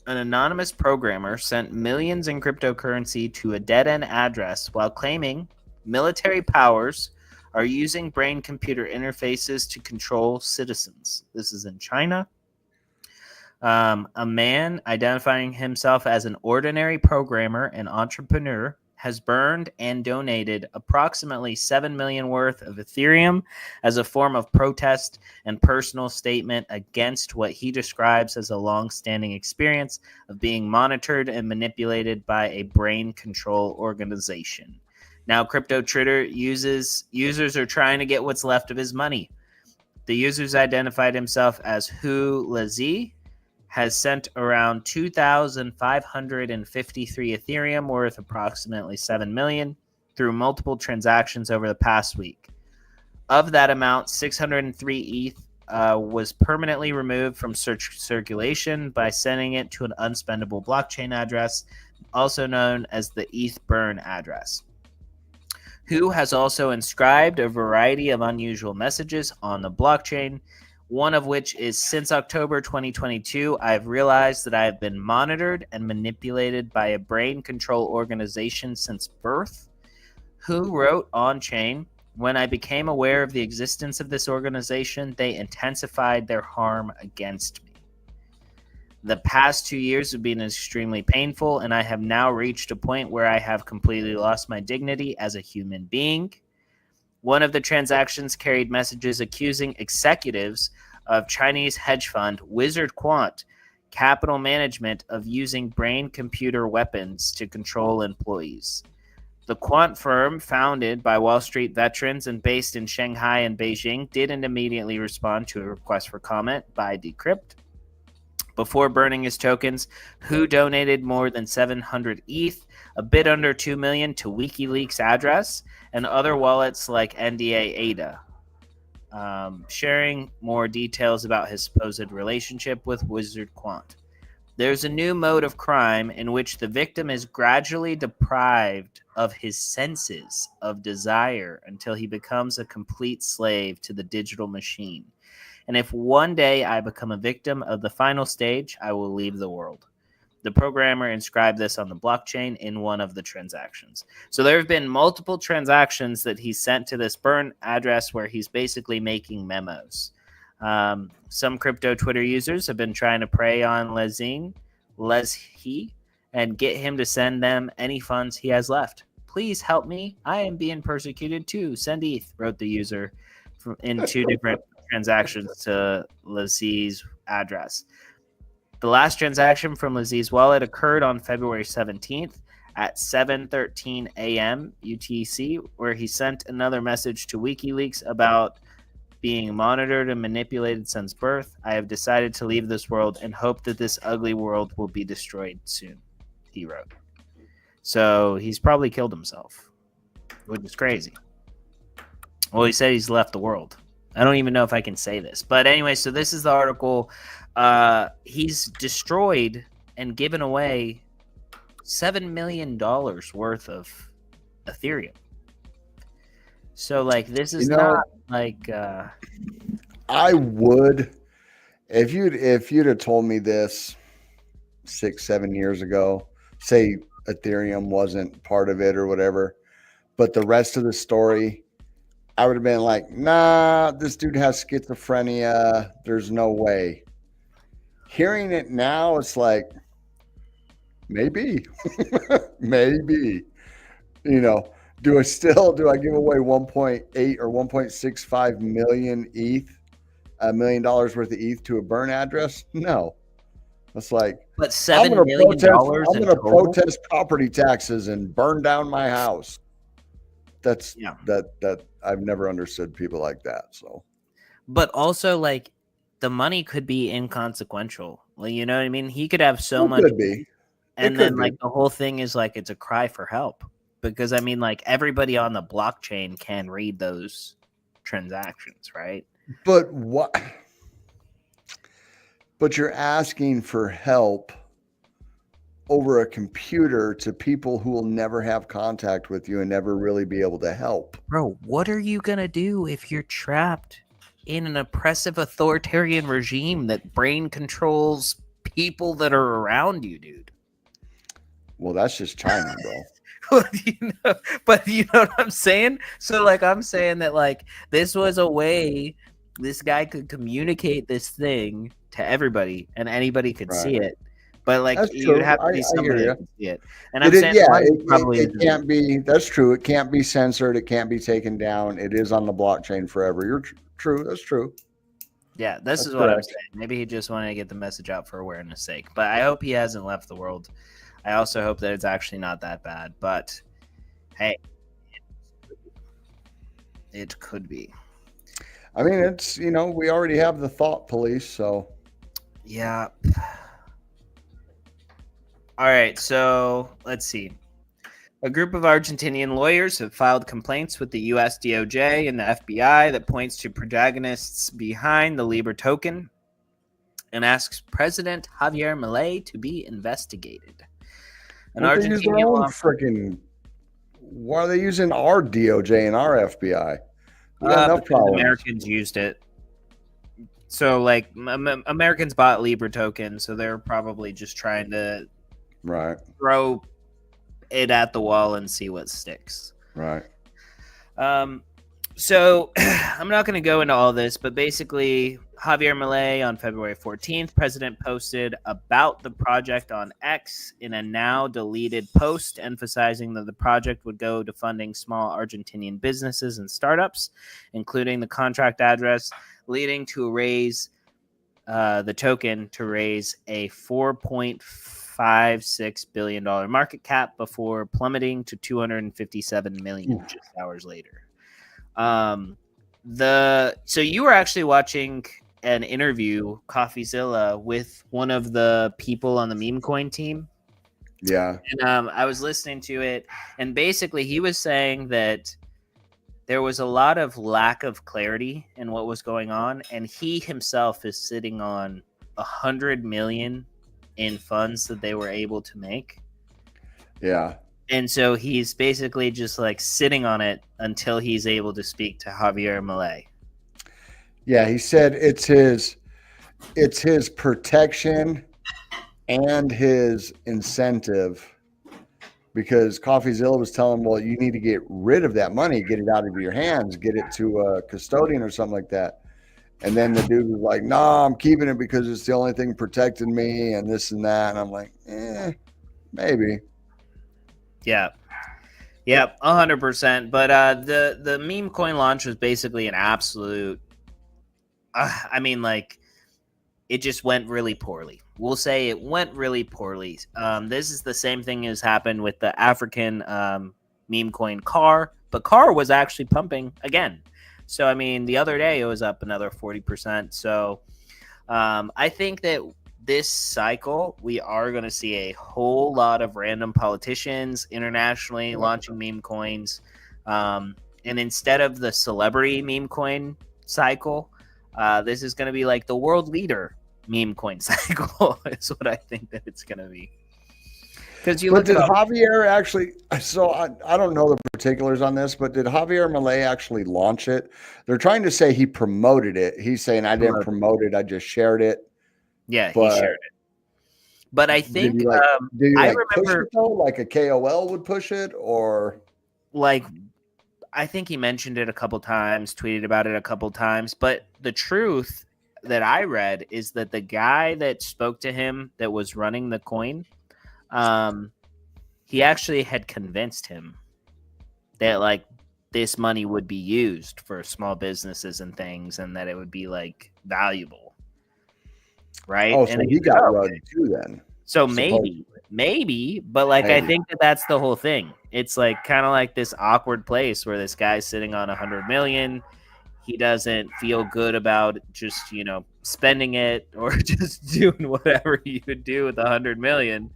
An anonymous programmer sent millions in cryptocurrency to a dead-end address while claiming military powers are using brain-computer interfaces to control citizens. This is in China. A man identifying himself as an ordinary programmer and entrepreneur has burned and donated approximately 7 million worth of Ethereum as a form of protest and personal statement against what he describes as a long-standing experience of being monitored and manipulated by a brain control organization. Now, crypto trader users are trying to get what's left of his money. The users identified himself as Hu Lazi, has sent around 2,553 Ethereum worth approximately 7 million through multiple transactions over the past week. Of that amount, 603 ETH was permanently removed from circulation by sending it to an unspendable blockchain address, also known as the ETH burn address. Hu has also inscribed a variety of unusual messages on the blockchain, one of which is, since October 2022, I've realized that I have been monitored and manipulated by a brain control organization since birth. Hu wrote on-chain, when I became aware of the existence of this organization, they intensified their harm against me. The past 2 years have been extremely painful, and I have now reached a point where I have completely lost my dignity as a human being. One of the transactions carried messages accusing executives of Chinese hedge fund Wizard Quant Capital Management of using brain-computer weapons to control employees. The quant firm, founded by Wall Street veterans and based in Shanghai and Beijing, didn't immediately respond to a request for comment by Decrypt. Before burning his tokens, Hu donated more than 700 ETH, a bit under 2 million, to WikiLeaks address and other wallets like NDA-ADA, sharing more details about his supposed relationship with Wizard Quant. There's a new mode of crime in which the victim is gradually deprived of his senses of desire until he becomes a complete slave to the digital machine. And if one day I become a victim of the final stage, I will leave the world. The programmer inscribed this on the blockchain in one of the transactions. So there have been multiple transactions that he sent to this burn address where he's basically making memos. Some crypto Twitter users have been trying to prey on Leshi and get him to send them any funds he has left. Please help me. I am being persecuted too. Send ETH, wrote the user in 2 different transactions to Leshi's address. The last transaction from Leshi's wallet occurred on February 17th at 7:13 a.m. UTC, where he sent another message to WikiLeaks about being monitored and manipulated since birth. I have decided to leave this world and hope that this ugly world will be destroyed soon, he wrote. So he's probably killed himself. which is crazy. Well, he said he's left the world. I don't even know if I can say this. But anyway, so this is the article. He's destroyed and given away $7 million worth of Ethereum. So, like, this is not like... I would... If you'd have told me this 6-7 years ago, say Ethereum wasn't part of it or whatever, but the rest of the story, I would have been like, nah, this dude has schizophrenia. There's no way. Hearing it now, it's like, maybe, maybe, do I give away 1.8 or 1.65 million ETH, $1 million worth of ETH to a burn address? No. It's like, but $7 million I'm going to protest property taxes and burn down my house. That I've never understood people like that. So, but also, like, the money could be inconsequential. Well, you know what I mean? He could have so much, could be. And then like the whole thing is like it's a cry for help, because I mean, like, everybody on the blockchain can read those transactions, right? But what? But you're asking for help over a computer to people who will never have contact with you and never really be able to help. Bro, what are you going to do if you're trapped in an oppressive authoritarian regime that brain controls people that are around you, dude? Well, that's just China, bro. But you know what I'm saying? So, like, I'm saying that, like, this was a way this guy could communicate this thing to everybody and anybody could see it. But, like, you'd have to be somebody that can see it. And I'm saying it can't be. That's true. It can't be censored. It can't be taken down. It is on the blockchain forever. You're true. That's true. Yeah, this is what I'm saying. Maybe he just wanted to get the message out for awareness sake. But I hope he hasn't left the world. I also hope that it's actually not that bad. But, hey, it could be. I mean, it's, we already have the thought police, so. Yeah. All right, so let's see. A group of Argentinian lawyers have filed complaints with the U.S. DOJ and the FBI that points to protagonists behind the Libra token and asks President Javier Milei to be investigated. An Argentinian law why are they using our DOJ and our FBI? Americans used it. So, like, Americans bought Libra token, so they're probably just trying to throw it at the wall and see what sticks. Right. So I'm not going to go into all this, but basically Javier Milei on February 14th, president posted about the project on X in a now deleted post, emphasizing that the project would go to funding small Argentinian businesses and startups, including the contract address, leading to raise the token to raise a $4.56 billion market cap before plummeting to 257 million just hours later. So you were actually watching an interview, CoffeeZilla, with one of the people on the meme coin team. Yeah. And I was listening to it, and basically he was saying that there was a lot of lack of clarity in what was going on, and he himself is sitting on 100 million in funds that they were able to make. Yeah. And so he's basically just like sitting on it until he's able to speak to Javier Milei. Yeah, he said it's his protection and his incentive, because CoffeeZilla was telling him, well, you need to get rid of that money, get it out of your hands, get it to a custodian or something like that. And then the dude was like, no, I'm keeping it because it's the only thing protecting me and this and that. And I'm like, maybe. Yeah. Yep, 100%. But the meme coin launch was basically an absolute. I mean, like, it just went really poorly. We'll say it went really poorly. This is the same thing as happened with the African meme coin CAR, but CAR was actually pumping again. So, I mean, the other day it was up another 40%. So, I think that this cycle, we are going to see a whole lot of random politicians internationally launching meme coins. And instead of the celebrity meme coin cycle, this is going to be like the world leader meme coin cycle is what I think that it's going to be. Because you But look did at Javier actually? So I don't know the particulars on this, but did Javier Milei actually launch it? They're trying to say he promoted it. He's saying I didn't promote it. I just shared it. Yeah, he But shared it. But I did think he like? Did he I like push remember it though? Like a KOL would push it, or like I think he mentioned it a couple times, tweeted about it a couple times. But the truth that I read is that the guy that spoke to him that was running the coin, he actually had convinced him that like this money would be used for small businesses and things, and that it would be like valuable, right? oh, And so he got rug too then. so Supposedly. maybe, but like I think that that's the whole thing. It's like kind of like this awkward place where this guy's sitting on 100 million. He doesn't feel good about just spending it or just doing whatever you would do with 100 million.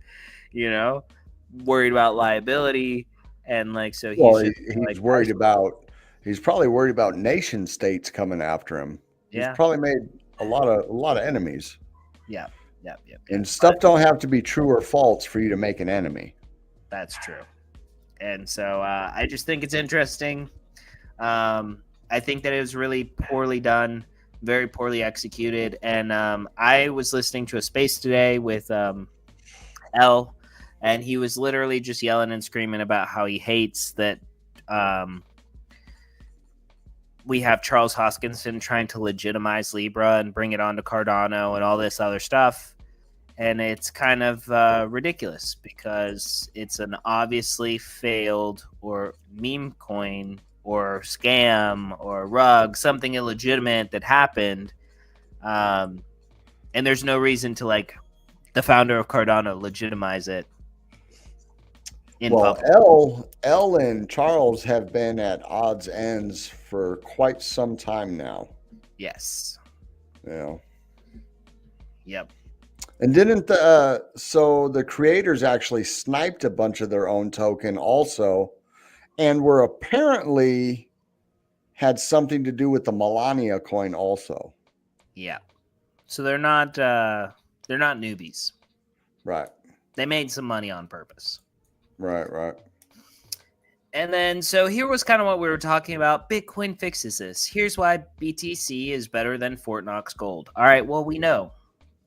Worried about liability, and like so he's worried about. He's probably worried about nation states coming after him. He's probably made a lot of enemies. Yeah. And stuff don't have to be true or false for you to make an enemy. That's true. And so I just think it's interesting. I think that it was really poorly done, very poorly executed. And I was listening to a space today with L, and he was literally just yelling and screaming about how he hates that we have Charles Hoskinson trying to legitimize Libra and bring it onto Cardano and all this other stuff. And it's kind of ridiculous because it's an obviously failed or meme coin or scam or rug, something illegitimate that happened. And there's no reason to like the founder of Cardano legitimize it. L and Charles have been at odds ends for quite some time now. Yes. Yeah. Yep. And didn't so the creators actually sniped a bunch of their own token also, and were apparently had something to do with the Melania coin also. Yeah. So they're not newbies. Right. They made some money on purpose. Right. And then, so here was kind of what we were talking about. Bitcoin fixes this. Here's why BTC is better than Fort Knox Gold. All right, well, we know.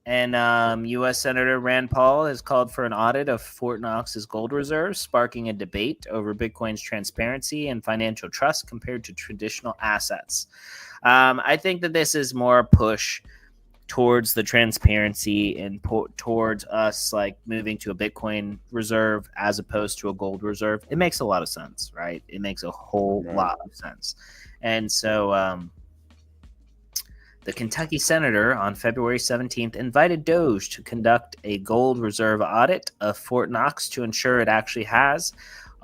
And U.S. Senator Rand Paul has called for an audit of Fort Knox's gold reserves, sparking a debate over Bitcoin's transparency and financial trust compared to traditional assets. I think that this is more a push towards the transparency and towards us like moving to a Bitcoin reserve as opposed to a gold reserve. It makes a lot of sense, right? It makes a whole lot of sense. And so the Kentucky senator on February 17th invited Doge to conduct a gold reserve audit of Fort Knox to ensure it actually has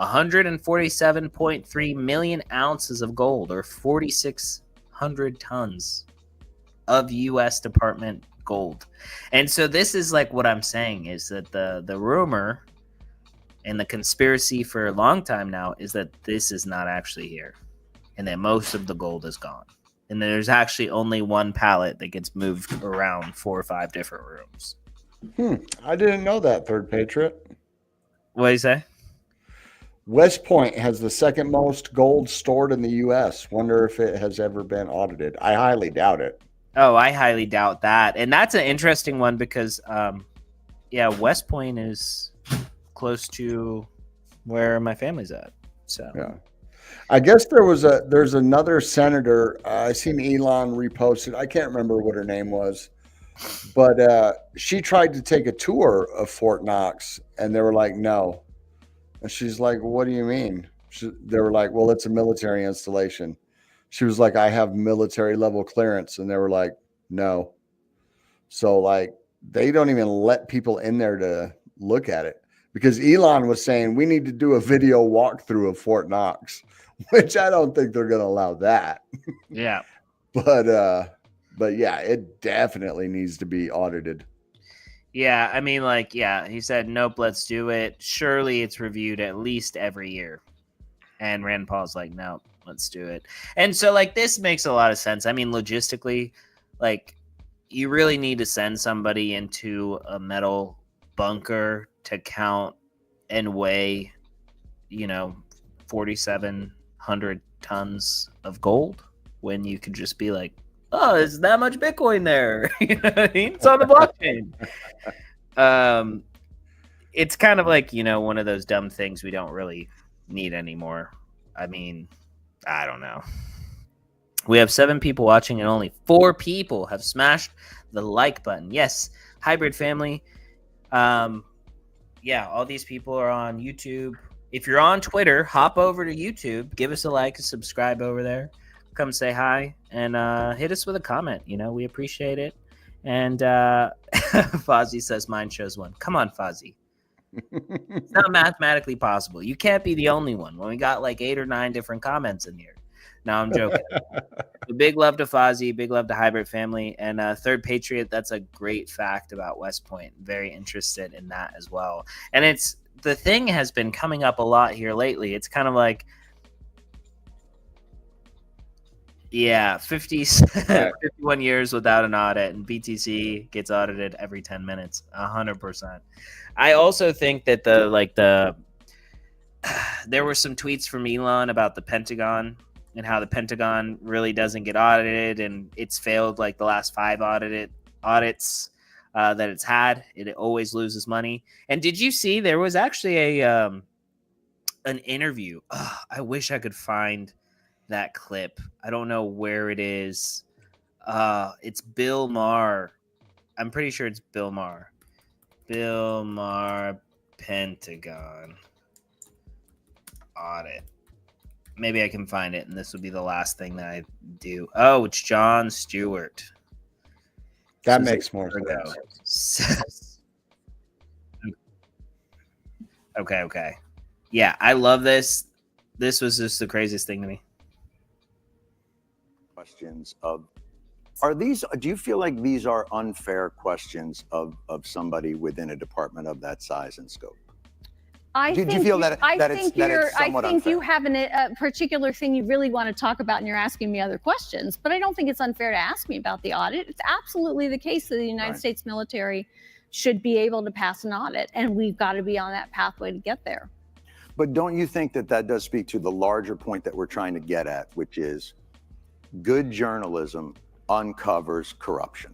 147.3 million ounces of gold, or 4,600 tons of U.S. Department gold. And so this is like what I'm saying is that the rumor and the conspiracy for a long time now is that this is not actually here and that most of the gold is gone. And there's actually only one pallet that gets moved around 4 or 5 different rooms. I didn't know that, Third Patriot. What do you say? West Point has the second most gold stored in the U.S. Wonder if it has ever been audited. I highly doubt it. Oh, I highly doubt that. And that's an interesting one because, West Point is close to where my family's at. So, yeah. I guess there's another senator. I seen Elon reposted. I can't remember what her name was, but she tried to take a tour of Fort Knox, and they were like, no. And she's like, what do you mean? They were like, well, it's a military installation. She was like, I have military level clearance, and they were like, no. So like, they don't even let people in there to look at it because Elon was saying we need to do a video walkthrough of Fort Knox. Which I don't think they're going to allow that. Yeah. But yeah, it definitely needs to be audited. Yeah, I mean, like, yeah, he said, nope, let's do it. Surely it's reviewed at least every year. And Rand Paul's like, no, let's do it. And so like this makes a lot of sense. I mean, logistically, like you really need to send somebody into a metal bunker to count and weigh, 4,700 tons of gold when you could just be like, oh, there's that much Bitcoin there. You know what I mean? It's on the blockchain. It's kind of like, one of those dumb things we don't really need anymore. I mean, I don't know. We have 7 people watching and only 4 people have smashed the like button. Yes, hybrid family. Yeah, all these people are on YouTube. If you're on Twitter, hop over to YouTube, give us a like, and subscribe over there. Come say hi and hit us with a comment. We appreciate it. And Fozzie says mine shows 1. Come on, Fozzie. It's not mathematically possible. You can't be the only one when we got like 8 or 9 different comments in here. No, I'm joking. Big love to Fozzie. Big love to Hybrid Family. And Third Patriot, that's a great fact about West Point. Very interested in that as well. And the thing has been coming up a lot here lately. It's kind of like, yeah, 51 years without an audit, and BTC gets audited every 10 minutes, 100%. I also think that there were some tweets from Elon about the Pentagon and how the Pentagon really doesn't get audited, and it's failed like the last 5 audits that it's had. It always loses money. And did you see there was actually an interview? I wish I could find that clip. I don't know where it is. It's Bill Maher. I'm pretty sure it's Bill Maher. Bill Maher Pentagon audit. Maybe I can find it, and this would be the last thing that I do. Oh, it's John Stewart. That makes more sense. Okay. Yeah, I love this. This was just the craziest thing to me. Questions do you feel like these are unfair questions of somebody within a department of that size and scope? I think you have a particular thing you really want to talk about and you're asking me other questions, but I don't think it's unfair to ask me about the audit. It's absolutely the case that the United States military should be able to pass an audit, and we've got to be on that pathway to get there. But don't you think that does speak to the larger point that we're trying to get at, which is good journalism uncovers corruption?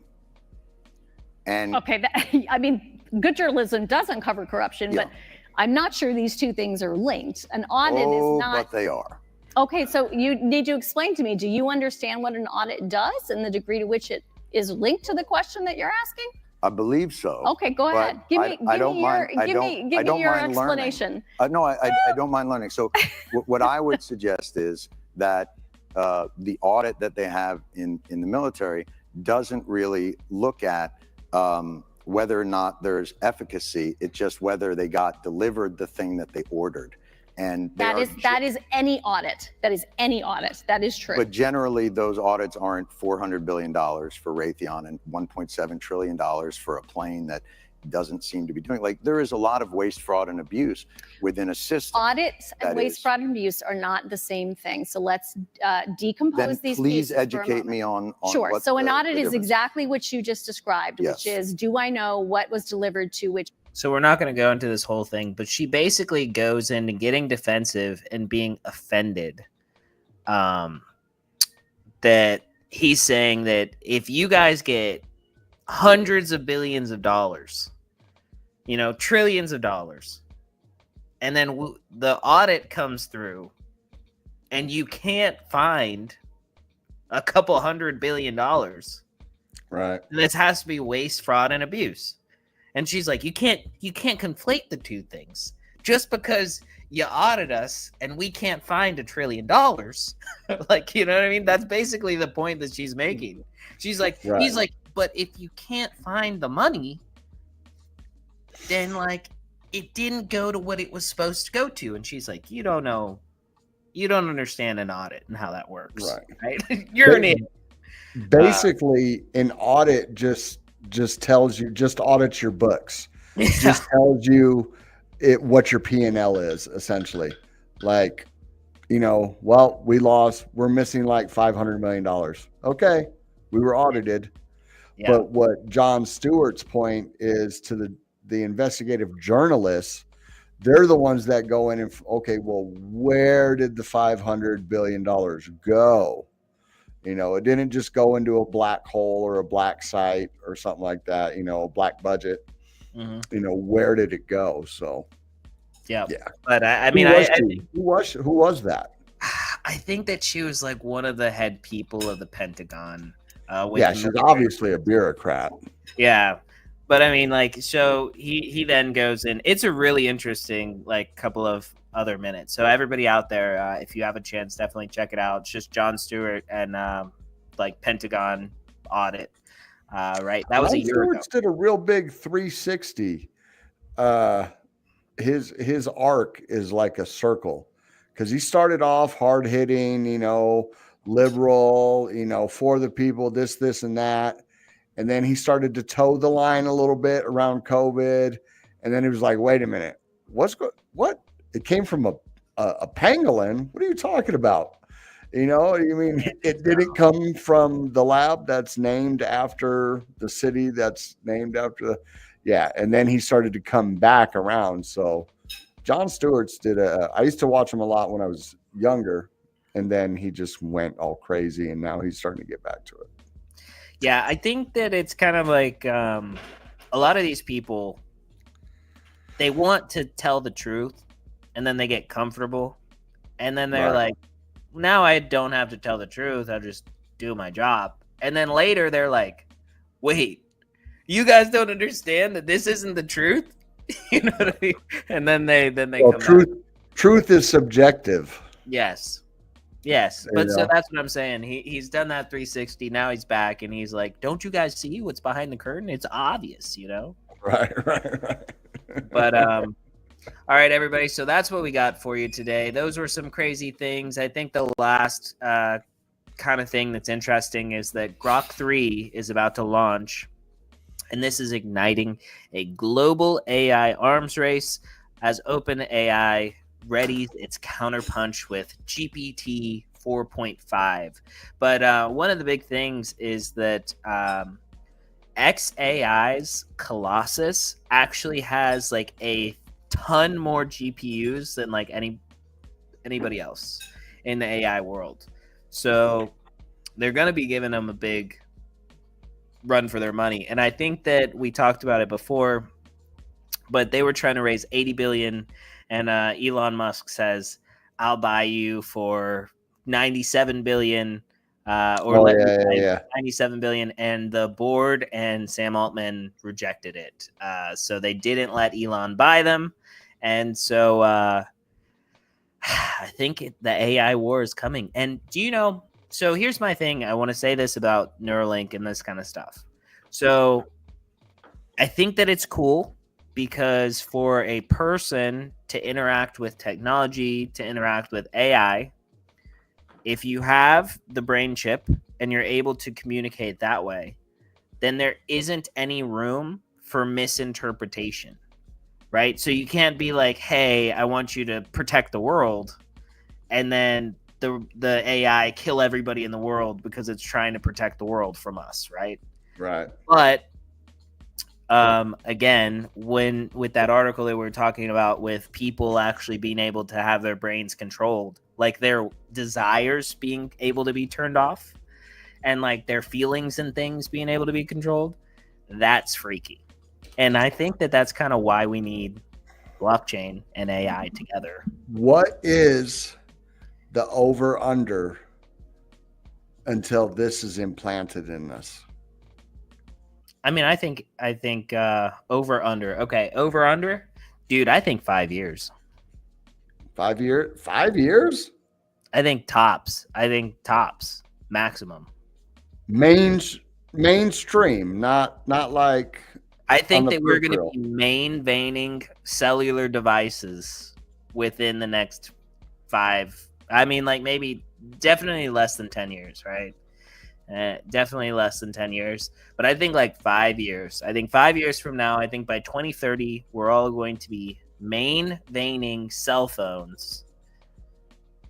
And good journalism does uncover corruption, but I'm not sure these two things are linked. An audit is not. But they are. Okay, so you need to explain to me, do you understand what an audit does and the degree to which it is linked to the question that you're asking? I believe so. Okay, go ahead. Give me your explanation. No, I don't mind learning. So what I would suggest is that the audit that they have in the military doesn't really look at whether or not there's efficacy. It's just whether they got delivered the thing that they ordered. And that is any audit. That is any audit. That is true. But generally, those audits aren't $400 billion for Raytheon and $1.7 trillion for a plane that doesn't seem to be doing. Like, there is a lot of waste, fraud, and abuse within a system. Audits and waste, fraud, and abuse are not the same thing. So let's decompose these pieces. Please educate me on Sure. What so an audit is exactly what you just described, yes. which is, do I know what was delivered to which? So we're not going to go into this whole thing, but she basically goes into getting defensive and being offended that he's saying that if you guys get hundreds of billions of dollars, trillions of dollars, and then the audit comes through and you can't find a couple $100 billion, right? This has to be waste, fraud, and abuse. And she's like, you can't conflate the two things. Just because you audit us and we can't find $1 trillion, like, you know what I mean? That's basically the point that she's making. She's like, right. He's like, but if you can't find the money, then like it didn't go to what it was supposed to go to. And she's like, you don't know, you don't understand an audit and how that works, right? You're an idiot. Basically, an audit just tells you, just audits your books. Yeah. Just tells you what your P&L is, essentially. Like, well, we're missing like $500 million. Okay, we were audited. Yeah. But what John Stewart's point is to the investigative journalists, they're the ones that go in and, okay, well, where did the $500 billion go? It didn't just go into a black hole or a black site or something like that, a black budget. Where did it go? So, yeah. Yeah. But who was that? I think that she was like one of the head people of the Pentagon. She's obviously a bureaucrat. Yeah. But I mean, like, so he then goes in. It's a really interesting, like, couple of other minutes. So everybody out there, if you have a chance, definitely check it out. It's just Jon Stewart and like Pentagon audit. Right. That was a year ago. Did a real big 360. His arc is like a circle, because he started off hard hitting, liberal, for the people, this and that. And then he started to toe the line a little bit around COVID. And then he was like, wait a minute, what? It came from a pangolin. What are you talking about? It didn't come from the lab that's named after the city that's named after and then he started to come back around. So Jon Stewart's I used to watch him a lot when I was younger, and then he just went all crazy, and now he's starting to get back to it. Yeah, I think that it's kind of like a lot of these people, they want to tell the truth, and then they get comfortable, and then they're like, now I don't have to tell the truth. I'll just do my job. And then later they're like, wait, you guys don't understand that this isn't the truth? You know what I mean? And then they come back. Truth is subjective. Yes. But so that's what I'm saying. He's done that 360. Now he's back, and he's like, don't you guys see what's behind the curtain? It's obvious, Right. But all right, everybody. So that's what we got for you today. Those were some crazy things. I think the last kind of thing that's interesting is that Grok 3 is about to launch, and this is igniting a global AI arms race as OpenAI readies its counterpunch with GPT 4.5. But one of the big things is that XAI's Colossus actually has like a ton more GPUs than like anybody else in the AI world. So they're going to be giving them a big run for their money. And I think that we talked about it before, but they were trying to raise 80 billion, and Elon Musk says, I'll buy you for 97 billion. 97 billion, and the board and Sam Altman rejected it. So they didn't let Elon buy them. And so I think the AI war is coming. And do you know, so here's my thing. I want to say this about Neuralink and this kind of stuff. So I think that it's cool because for a person to interact with technology, to interact with AI, if you have the brain chip and you're able to communicate that way, then there isn't any room for misinterpretation, right? So you can't be like, hey, I want you to protect the world, and then the AI kill everybody in the world because it's trying to protect the world from us, right? Right. But again, with that article that we were talking about, with people actually being able to have their brains controlled, like their desires being able to be turned off, and like their feelings and things being able to be controlled, that's freaky. And I think that that's kind of why we need blockchain and AI together. What is the over under until this is implanted in us? I mean, I think over under. Okay, over under, dude. I think 5 years. 5 years? 5 years? I think tops. Maximum. Mainstream, not like. I think that we're going to be main veining cellular devices within the next 5. I mean, like maybe definitely less than 10 years, right? Definitely less than 10 years. But I think like 5 years. I think 5 years from now, I think by 2030, we're all going to be main veining cell phones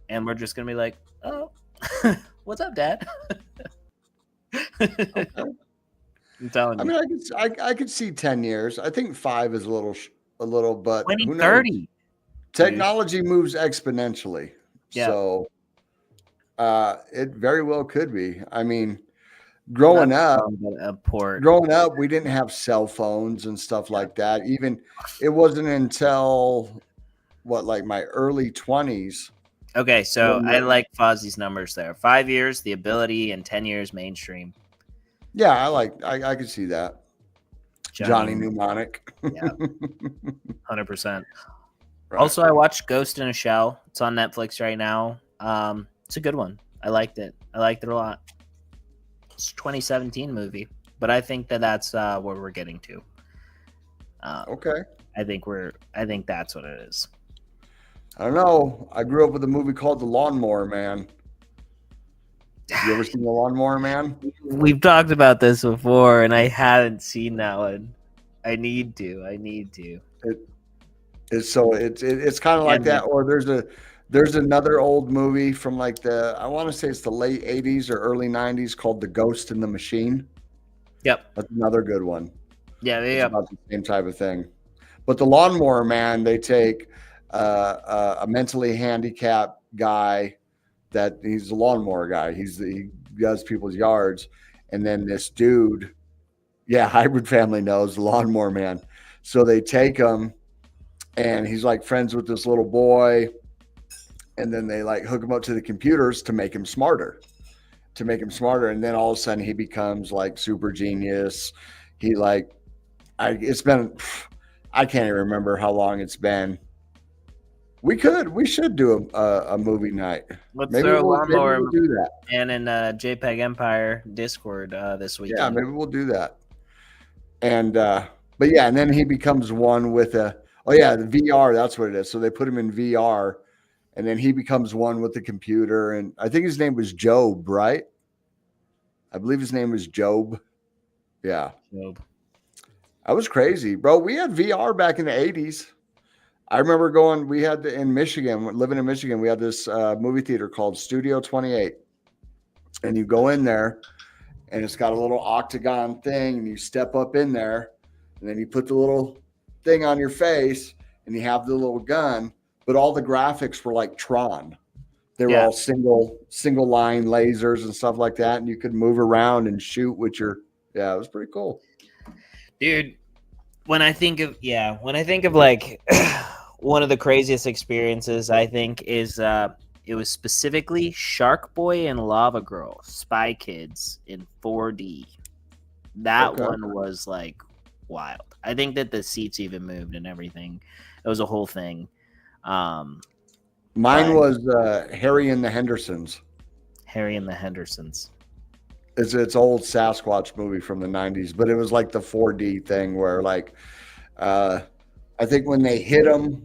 and we're just gonna be like, "Oh, what's up, Dad?" I'm telling I you, mean, I could see 10 years. I think 5 is a little, but who knows? 2030. Technology moves exponentially. Yeah. So it very well could be. I mean, growing up, a port. we didn't have cell phones and stuff like that. Even it wasn't until like my early 20s. Okay, so when I like Fozzie's numbers there. 5 years, the ability, and 10 years mainstream. Yeah, I could see that. Johnny Mnemonic. Yeah, 100%. Right. Also, I watched Ghost in a Shell. It's on Netflix right now. It's a good one. I liked it. I liked it a lot. It's a 2017 movie, but I think that's where we're getting to. Okay. I think that's what it is. I don't know. I grew up with a movie called The Lawnmower Man. You ever seen The Lawnmower Man? We've talked about this before, and I haven't seen that one. I need to. It's kind of like that. Or there's another old movie from like I want to say it's the late 80s or early 90s called The Ghost in the Machine. Yep. That's another good one. Yeah, it's about the same type of thing. But The Lawnmower Man, they take a mentally handicapped guy that he's a lawnmower guy. He does people's yards. And then this dude, Hybrid Family knows The Lawnmower Man. So they take him and he's like friends with this little boy. And then they like hook him up to the computers to make him smarter. And then all of a sudden he becomes like super genius. He I can't even remember how long it's been. We should do a movie night. Maybe we'll do that. And in JPG Empire Discord this weekend. Yeah, maybe we'll do that. And but yeah, and then he becomes one with the VR. That's what it is. So they put him in VR, and then he becomes one with the computer. And I think his name was Job, right? I believe his name was Job. Yeah. Job. That was crazy, bro. We had VR back in the 80s. I remember in Michigan, living in Michigan, we had this movie theater called Studio 28. And you go in there and it's got a little octagon thing and you step up in there and then you put the little thing on your face and you have the little gun, but all the graphics were like Tron. They were all single line lasers and stuff like that. And you could move around and shoot with it was pretty cool. Dude, when I think of like one of the craziest experiences, I think is it was specifically Shark Boy and Lava Girl, Spy Kids in 4D. That one was like wild. I think that the seats even moved and everything. It was a whole thing. Mine was Harry and the Hendersons. Harry and the Hendersons. It's old Sasquatch movie from the 90s, but it was like the 4D thing where like I think when they hit him,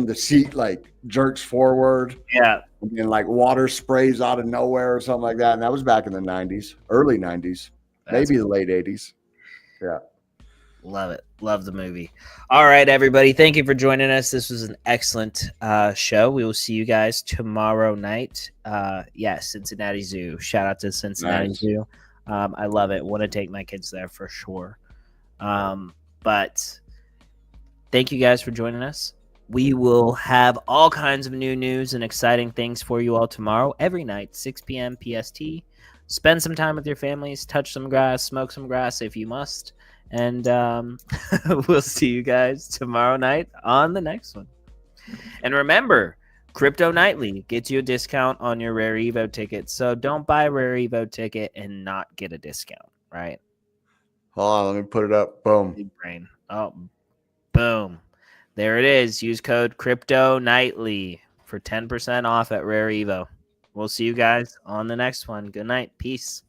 the seat like jerks forward. Yeah. And like water sprays out of nowhere or something like that. And that was back in the 90s, early 90s, maybe the late 80s. Yeah. Love it. Love the movie. All right, everybody. Thank you for joining us. This was an excellent show. We will see you guys tomorrow night. Cincinnati Zoo. Shout out to Cincinnati Zoo. I love it. Want to take my kids there for sure. But thank you guys for joining us. We will have all kinds of new news and exciting things for you all tomorrow, every night, 6 p.m. PST. Spend some time with your families, touch some grass, smoke some grass if you must. And we'll see you guys tomorrow night on the next one. And remember, Crypto Nightly gets you a discount on your Rare Evo ticket. So don't buy a Rare Evo ticket and not get a discount, right? Hold on, let me put it up. Boom. Big brain. Oh, boom. There it is. Use code Crypto Nightly for 10% off at Rare Evo. We'll see you guys on the next one. Good night. Peace.